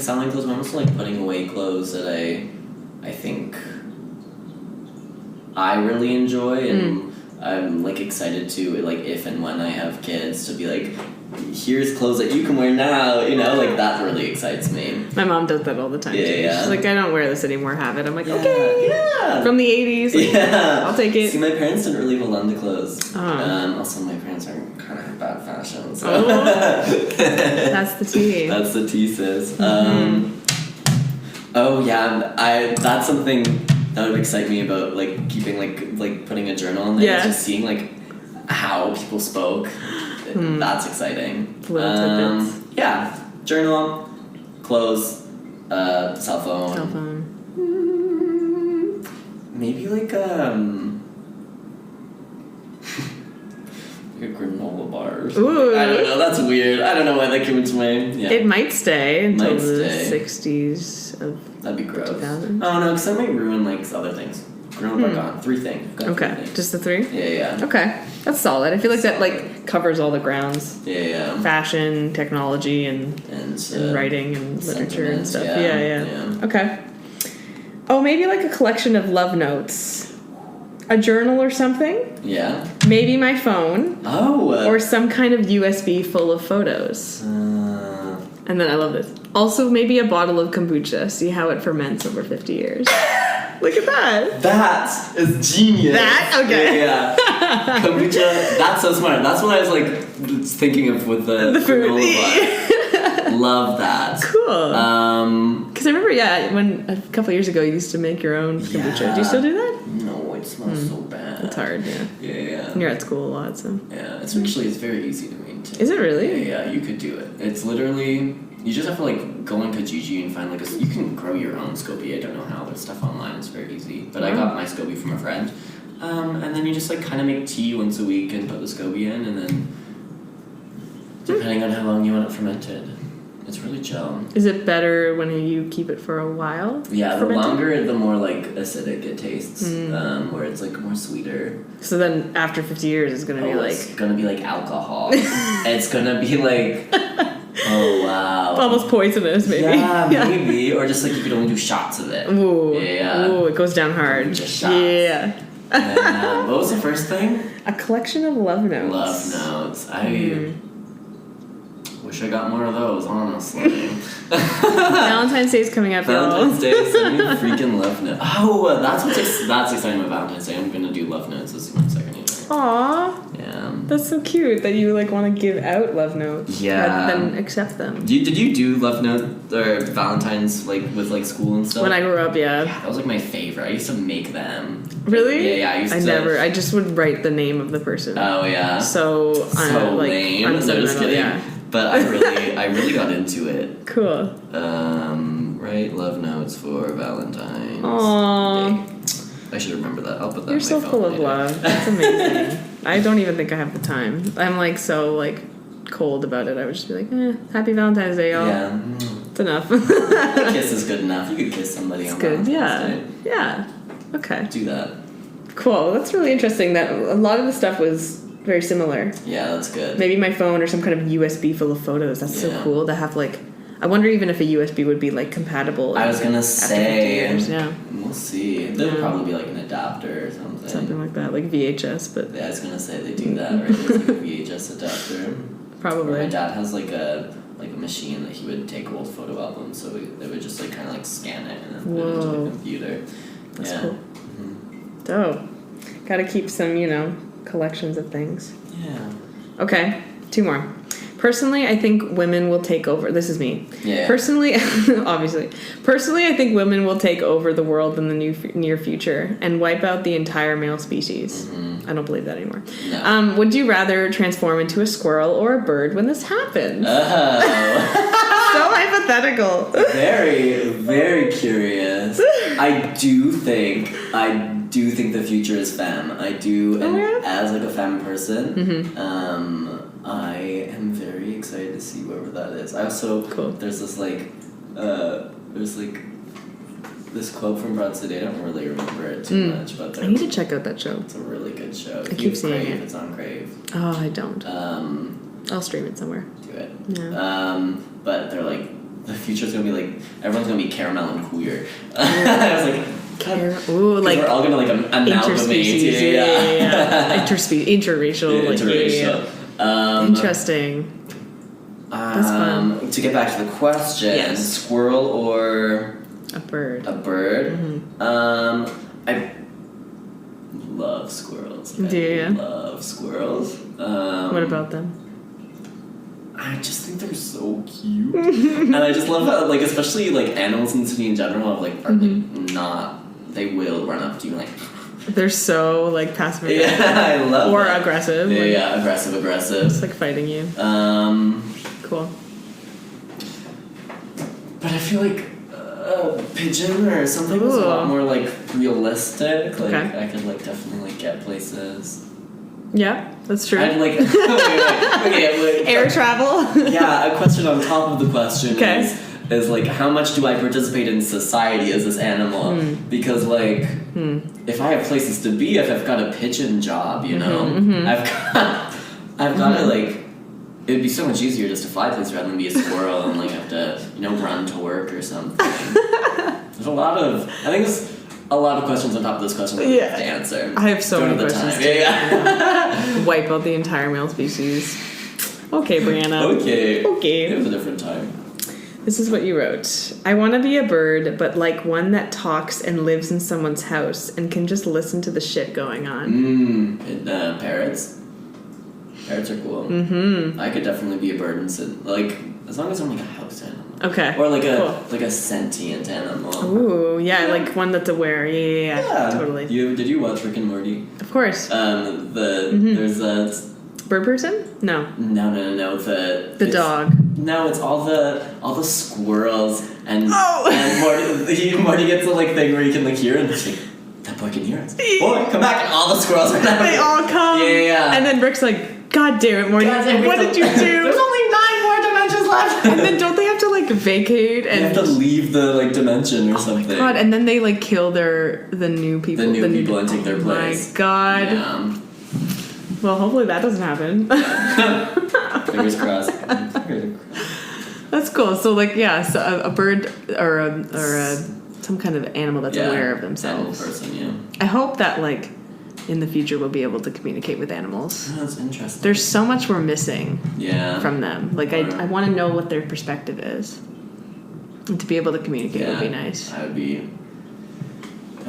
selling clothes, but I'm also like putting away clothes that I think I really enjoy, and I'm like excited to like if and when I have kids to be like, here's clothes that you can wear now, you know, like that really excites me. My mom does that all the time too. Yeah. She's like, I don't wear this anymore, have it. I'm like, okay, yeah. From the 80s, like, I'll take it. See, my parents didn't really hold on to clothes. Also, my parents are kind of bad fashion, so. That's the tea. That's the tea, sis. Oh yeah, that's something that would excite me about like keeping like putting a journal in there. Yeah. Just seeing like how people spoke. That's exciting. Little tidbits. Yeah, journal, clothes, cell phone. Maybe like a granola bar or something. Ooh. I don't know, that's weird. I don't know why that came into my... Yeah. It might stay until the 60s of That'd be gross. 2000s. Oh no, because that might ruin like other things. Granola bar gone. 3 things. Okay, 3 things. Just the 3? Yeah. Okay, that's solid. I feel like that like covers all the grounds. Yeah. Fashion, technology, and writing and literature and stuff. Yeah. Okay. Oh, maybe like a collection of love notes. A journal or something? Yeah. Maybe my phone. Oh. Or some kind of USB full of photos. And then I love this. Also, maybe a bottle of kombucha. See how it ferments over 50 years. Look at that. That is genius. That? Okay. Yeah. Kombucha. That's so smart. That's what I was like thinking of with the granola bar. Love that. Cool. Because I remember, when a couple years ago you used to make your own kombucha. Yeah. Do you still do that? No, it smells so bad. It's hard, yeah. Yeah. And you're at school a lot, so. Yeah, it's very easy to maintain. Is it really? Yeah, you could do it. It's literally, you just have to like go on Kijiji and find like you can grow your own SCOBY. I don't know how, there's stuff online, it's very easy. But I got my SCOBY from a friend. And then you just like kind of make tea once a week and put the SCOBY in, and then depending on how long you want it fermented. It's really chill. Is it better when you keep it for a while? Yeah, the longer, the more like acidic it tastes. Where it's like more sweeter. So then after 50 years, it's gonna be like... It's gonna be like alcohol. It's gonna be like... Oh, wow. Almost poisonous, maybe. Yeah, maybe. Or just like you could only do shots of it. Ooh. Yeah. Ooh, it goes down hard. Just shots. Yeah. What was the first thing? A collection of love notes. Love notes. I wish I got more of those, honestly. Valentine's Day is coming up, y'all. Valentine's Day, send me a freaking love note. Oh, that's exciting about Valentine's Day. I'm gonna do love notes. This is my second year. Aww. Yeah. That's so cute that you like want to give out love notes rather than accept them. Did you do love note or Valentine's like with like school and stuff? When I grew up, yeah. That was like my favorite. I used to make them. Really? Yeah. I just would write the name of the person. Oh yeah. So lame. I'm just kidding. Yeah. But I really got into it. Cool. Write love notes for Valentine's Aww. Day. I should remember that. I'll put that You're in my so phone full later. of love. That's amazing. I don't even think I have the time. I'm like so like cold about it. I would just be like, happy Valentine's Day, y'all. Yeah. It's enough. A kiss is good enough. You could kiss somebody on Valentine's Day. Yeah. Okay. Do that. Cool. That's really interesting that a lot of the stuff was very similar. Yeah, that's good. Maybe my phone or some kind of USB full of photos. That's so cool to have like... I wonder even if a USB would be like compatible. I was gonna say, yeah. We'll see. There'll probably be like an adapter or something. Something like that, like VHS, but yeah, I was gonna say they do that, right? There's like a VHS adapter. Probably. Or my dad has like a machine that he would take old photo albums, so they would just like kind of like scan it and then put it into a computer. That's cool. Dope. Gotta keep some, collections of things. Yeah. Okay, 2 more. Personally, I think women will take over... This is me. Yeah. Personally, obviously. Personally, I think women will take over the world in the near future and wipe out the entire male species. I don't believe that anymore. No. Would you rather transform into a squirrel or a bird when this happens? Oh. So hypothetical. Very, very curious. I do think the future is femme. I do, and as like a femme person, I am very excited to see wherever that is. I also there's this like this quote from Broad City. I don't really remember it too much, but I need to check out that show. It's a really good show. I keep seeing Crave, it. It's on Crave. Oh, I don't. I'll stream it somewhere. Do it. Yeah. But they're like, the future's gonna be like, everyone's gonna be caramel and queer. I was like, ooh, like we're all gonna like amalgamate. Interspecies, yeah. Interracial, like interracial. Interesting. That's fun. To get back to the question, squirrel or a bird? A bird. Mm-hmm. I love squirrels. Do you? I love squirrels. What about them? I just think they're so cute, and I just love how, like, especially like animals in the city in general, are like not. They will run up to you like. They're so like passive aggressive. Yeah, I love or that. aggressive. Yeah, like, aggressive. Just like fighting you. Cool. But I feel like a pigeon or something is a lot more like realistic. Like I could like definitely like get places. Yeah, that's true. I'd like okay, air travel. Yeah, a question on top of the question is like, how much do I participate in society as this animal? Because like if I have places to be, if I've got a pigeon job, you know, I've got to like. It would be so much easier just to fly places rather than be a squirrel and like have to, you know, run to work or something. There's a lot of questions on top of this question that I have to answer. I have so many questions too. Yeah. Wipe out the entire male species. Okay, Brianna. Okay. It was a different time. This is what you wrote. I want to be a bird, but like one that talks and lives in someone's house and can just listen to the shit going on. Parrots. Parrots are cool. Mm-hmm. I could definitely be a bird and sit, like, as long as I'm like a house animal. Okay. Or like a sentient animal. Ooh, yeah, like one that's aware. Yeah, totally. Did you watch Rick and Morty? Of course. There's a bird person? No. No. The dog. No, it's all the squirrels and Morty gets a like thing where he can like hear and it's like, that boy can hear us. Boy, come back, and all the squirrels are They all come. Yeah. And then Rick's like, God damn it, Morty, what did you do? There's only 9 more dimensions left. And then don't they have to like vacate and they have to leave the like dimension or something. My God, and then they like kill the new people. The new people and take their place. My God. Yeah. Well, hopefully that doesn't happen. Fingers crossed. That's cool. So like, so a bird or a some kind of animal that's aware of themselves. Animal person, yeah. I hope that like in the future we'll be able to communicate with animals. Oh, that's interesting. There's so much we're missing from them. Like I want to know what their perspective is. And to be able to communicate would be nice. I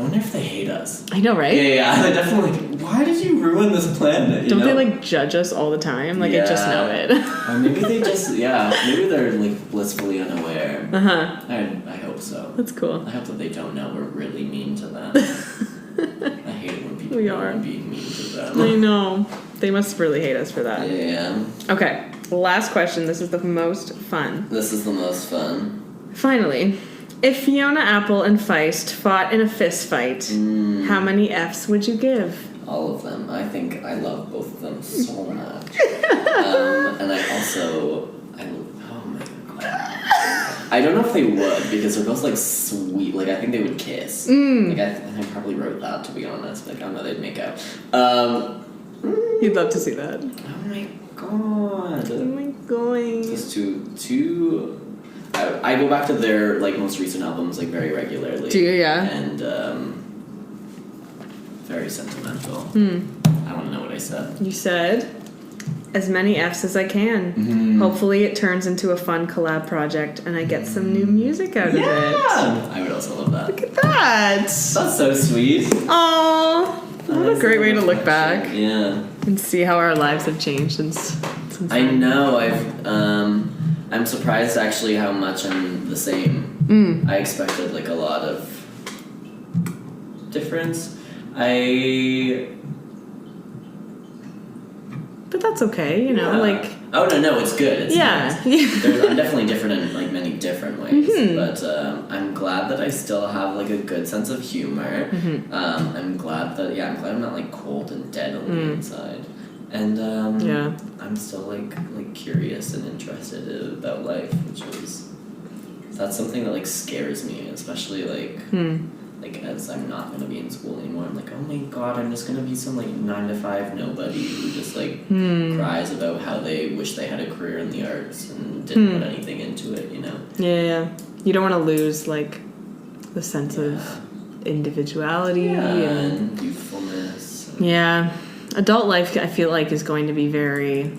wonder if they hate us. I know, right? Yeah. They're definitely like, why did you ruin this planet? Don't they like judge us all the time? Like I just know it. Or maybe they just maybe they're like blissfully unaware. I hope so. That's cool. I hope that they don't know we're really mean to them. I hate it when people are being mean to them. I know. They must really hate us for that. Yeah. Okay. Last question. This is the most fun. This is the most fun. Finally. If Fiona Apple and Feist fought in a fist fight, how many Fs would you give? All of them. I think I love both of them so much. And I also... oh my God. I don't know if they would, because they're both like sweet. Like I think they would kiss. Like I probably wrote that, to be honest. Like I know they'd make out. You'd love to see that. Oh my God. Oh my God. Just two. I go back to their like most recent albums like very regularly. Do you? Yeah. And very sentimental. I want to know what I said. You said as many Fs as I can. Hopefully it turns into a fun collab project and I get some new music out of it. I would also love that. Look at that. That's so sweet. Oh, what a great way to look back. Yeah. And see how our lives have changed since I know. I'm surprised actually how much I'm the same. I expected like a lot of difference. But that's okay, you know, like... Oh, no, it's good. It's nice. I'm definitely different in, like, many different ways. But I'm glad that I still have, like, a good sense of humor. I'm glad that, I'm not, like, cold and dead on the inside. And, I'm still, like curious and interested about life, which was that's something that, like, scares me, especially, like, like, as I'm not going to be in school anymore. I'm like, oh my god, I'm just going to be some, like, 9-to-5 nobody who just, like, cries about how they wish they had a career in the arts and didn't put anything into it, you know? Yeah. You don't want to lose, like, the sense of individuality and youthfulness. Yeah. Adult life, I feel like, is going to be very...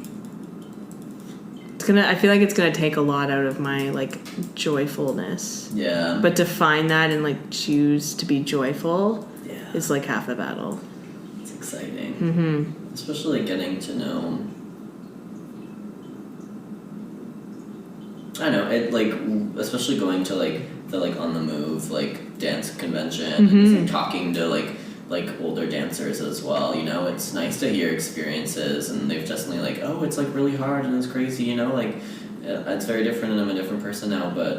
I feel like it's gonna take a lot out of my, like, joyfulness. Yeah. But to find that and, like, choose to be joyful is, like, half the battle. It's exciting. Mm-hmm. Especially, like, getting to know... I don't know, it, like, especially going to, like, the, like, on the move, like, dance convention and just, like, talking to, like older dancers as well, you know, it's nice to hear experiences, and they've definitely, like, oh, it's, like, really hard and it's crazy, you know, like, it's very different and I'm a different person now, but,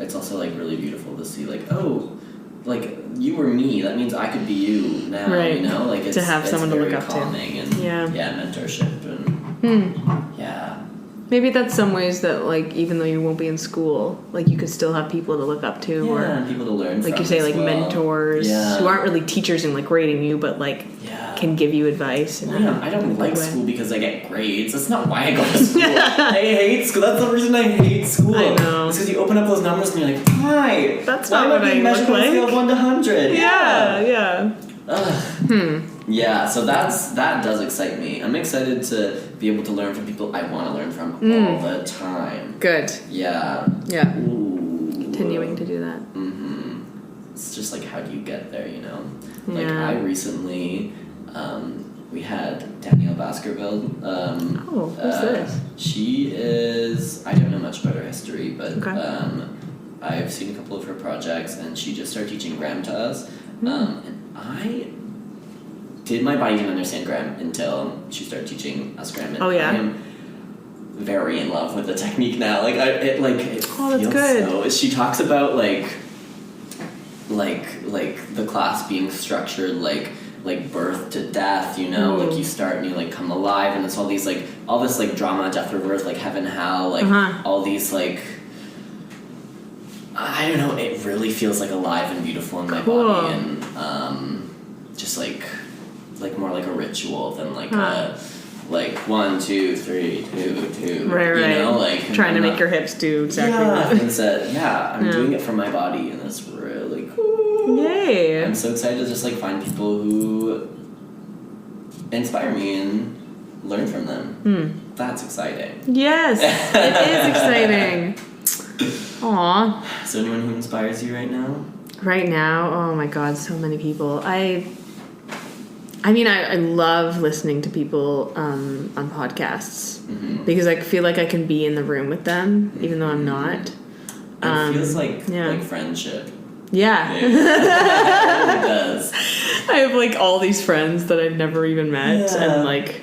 it's also, like, really beautiful to see, like, oh, like, you were me, that means I could be you now, you know, like, it's, to have someone to look up to. And, mentorship, and, Maybe that's some ways that, like, even though you won't be in school, like, you could still have people to look up to, or and people to learn like from, you say, like, mentors who aren't really teachers and, like, grading you, but, like, can give you advice. And I don't like school because I get grades. That's not why I go to school. I hate school. That's the reason I hate school. I know. It's because you open up those numbers and you're like, hi. That's not what I look like. On a scale of 1 to 100. Yeah. Yeah, so that does excite me. I'm excited to be able to learn from people I want to learn from all the time. Good. Yeah. Yeah. Ooh. Continuing to do that. It's just like, how do you get there, you know? Like, I recently, we had Danielle Baskerville. Who's this? She is, I don't know much about her history, but I've seen a couple of her projects, and she just started teaching Gram to us. And I did my body didn't understand Gram until she started teaching us Gram. And I am very in love with the technique now. Like, it feels good. So. She talks about like the class being structured like birth to death, you know, like you start and you, like, come alive, and it's all these, like, all this, like, drama, death, rebirth, like, heaven, hell, like, all these, like, I don't know, it really feels, like, alive and beautiful in my body, and just like more like a ritual than like a, like, 1, 2, 3, 2, 2, right, you know, like, trying to make your hips do exactly that. Instead, I'm doing it for my body, and it's really cool. Yay! I'm so excited to just, like, find people who inspire me and learn from them. That's exciting. Yes, it is exciting. Aw. Is there anyone who inspires you right now? Right now, oh my god, so many people. I mean, I love listening to people on podcasts because I feel like I can be in the room with them, even though I'm not. It feels like friendship. Yeah. It really does. I have, like, all these friends that I've never even met, and, like,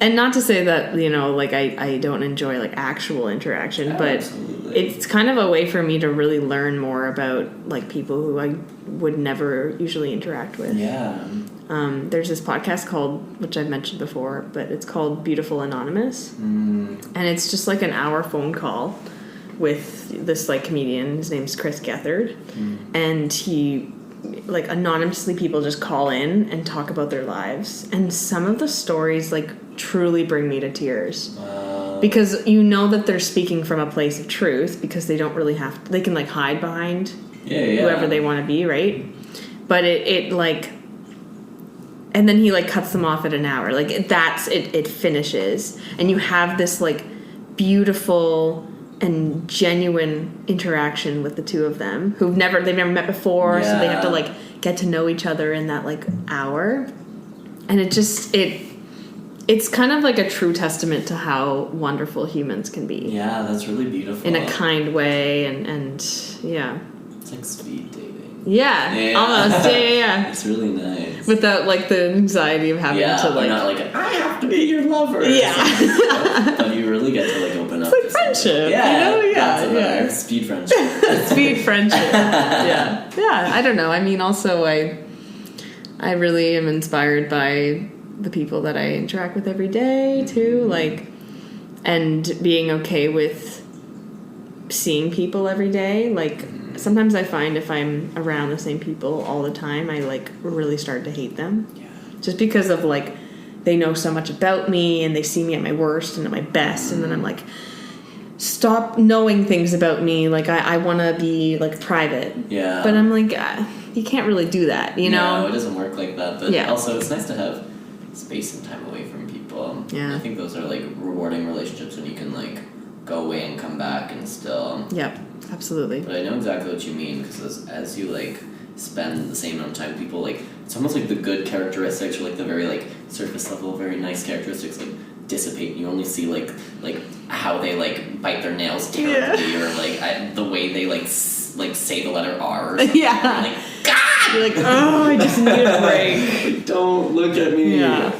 and not to say that, you know, like, I don't enjoy, like, actual interaction, but absolutely. It's kind of a way for me to really learn more about, like, people who I would never usually interact with. Yeah. There's this podcast called, which I've mentioned before, but it's called Beautiful Anonymous. And it's just, like, an hour phone call with this, like, comedian. His name's Chris Gethard. And he, like, anonymously, people just call in and talk about their lives. And some of the stories, like, truly bring me to tears. Because you know that they're speaking from a place of truth, because they don't really have to, they can, like, hide behind whoever they want to be, right? But it like, and then he, like, cuts them off at an hour. Like, it finishes. And you have this, like, beautiful and genuine interaction with the two of them they've never met before, so they have to, like, get to know each other in that, like, hour. And it's kind of like a true testament to how wonderful humans can be. Yeah, that's really beautiful. In a kind way, and yeah. It's like speed dating. Yeah. Almost. Yeah. It's really nice. Without, like, the anxiety of having to, like... not like, I have to be your lover. Yeah. But you really get to, like, open up. It's like friendship. Yeah. You know? Yeah. Speed friendship. Speed friendship. Yeah. Yeah, I don't know. I mean, also, I really am inspired by the people that I interact with every day, too. Like, and being okay with seeing people every day. Like, sometimes I find if I'm around the same people all the time, I, like, really start to hate them. Yeah. Just because of, like, they know so much about me, and they see me at my worst and at my best, and then I'm like, stop knowing things about me. Like, I want to be, like, private. Yeah. But I'm like, you can't really do that, you know? No, it doesn't work like that. But also, it's nice to have space and time away from people. Yeah. I think those are, like, rewarding relationships when you can, like, go away and come back and still... Yep, absolutely. But I know exactly what you mean, because as you, like, spend the same amount of time with people, like, it's almost like the good characteristics or, like, the very, like, surface level, very nice characteristics, like, dissipate, and you only see, like how they, like, bite their nails terribly, or, like, the way they, like, say the letter R or something. Yeah. Like, God! You're like, oh, I just need a break. Don't look at me. Yeah.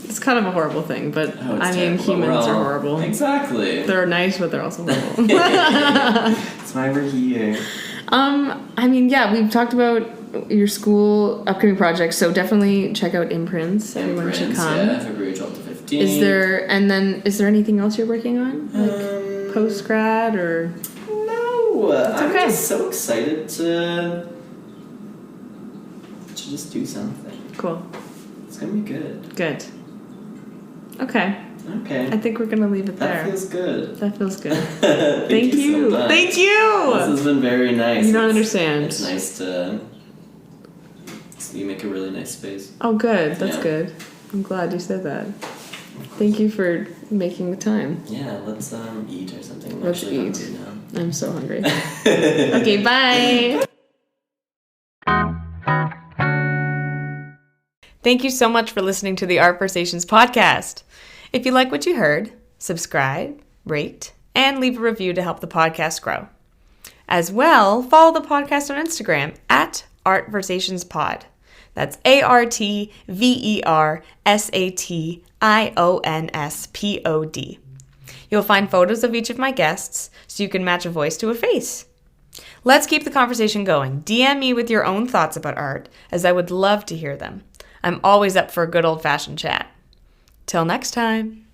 It's kind of a horrible thing, but I mean, terrible. humans are horrible. Exactly. They're nice, but they're also horrible. That's why we're here. I mean, yeah, we've talked about your school upcoming projects, so definitely check out Imprints. Everyone should come. Yeah, February 12th to 15th. Is there anything else you're working on? Like post-grad or? No. It's okay. I'm just so excited to just do something. Cool. It's gonna be good. Good. Okay. I think we're gonna leave it there. That feels good. Thank you. So much. Thank you. This has been very nice. You don't understand. It's nice to... You make a really nice space. Oh, good. That's good. I'm glad you said that. Thank you for making the time. Yeah, let's eat or something. Let's eat. Now. I'm so hungry. Okay, bye. Thank you so much for listening to the Art Versations podcast. If you like what you heard, subscribe, rate, and leave a review to help the podcast grow. As well, follow the podcast on Instagram at Art Versations Pod. That's ARTVERSATIONSPOD. You'll find photos of each of my guests so you can match a voice to a face. Let's keep the conversation going. DM me with your own thoughts about art, as I would love to hear them. I'm always up for a good old-fashioned chat. Till next time.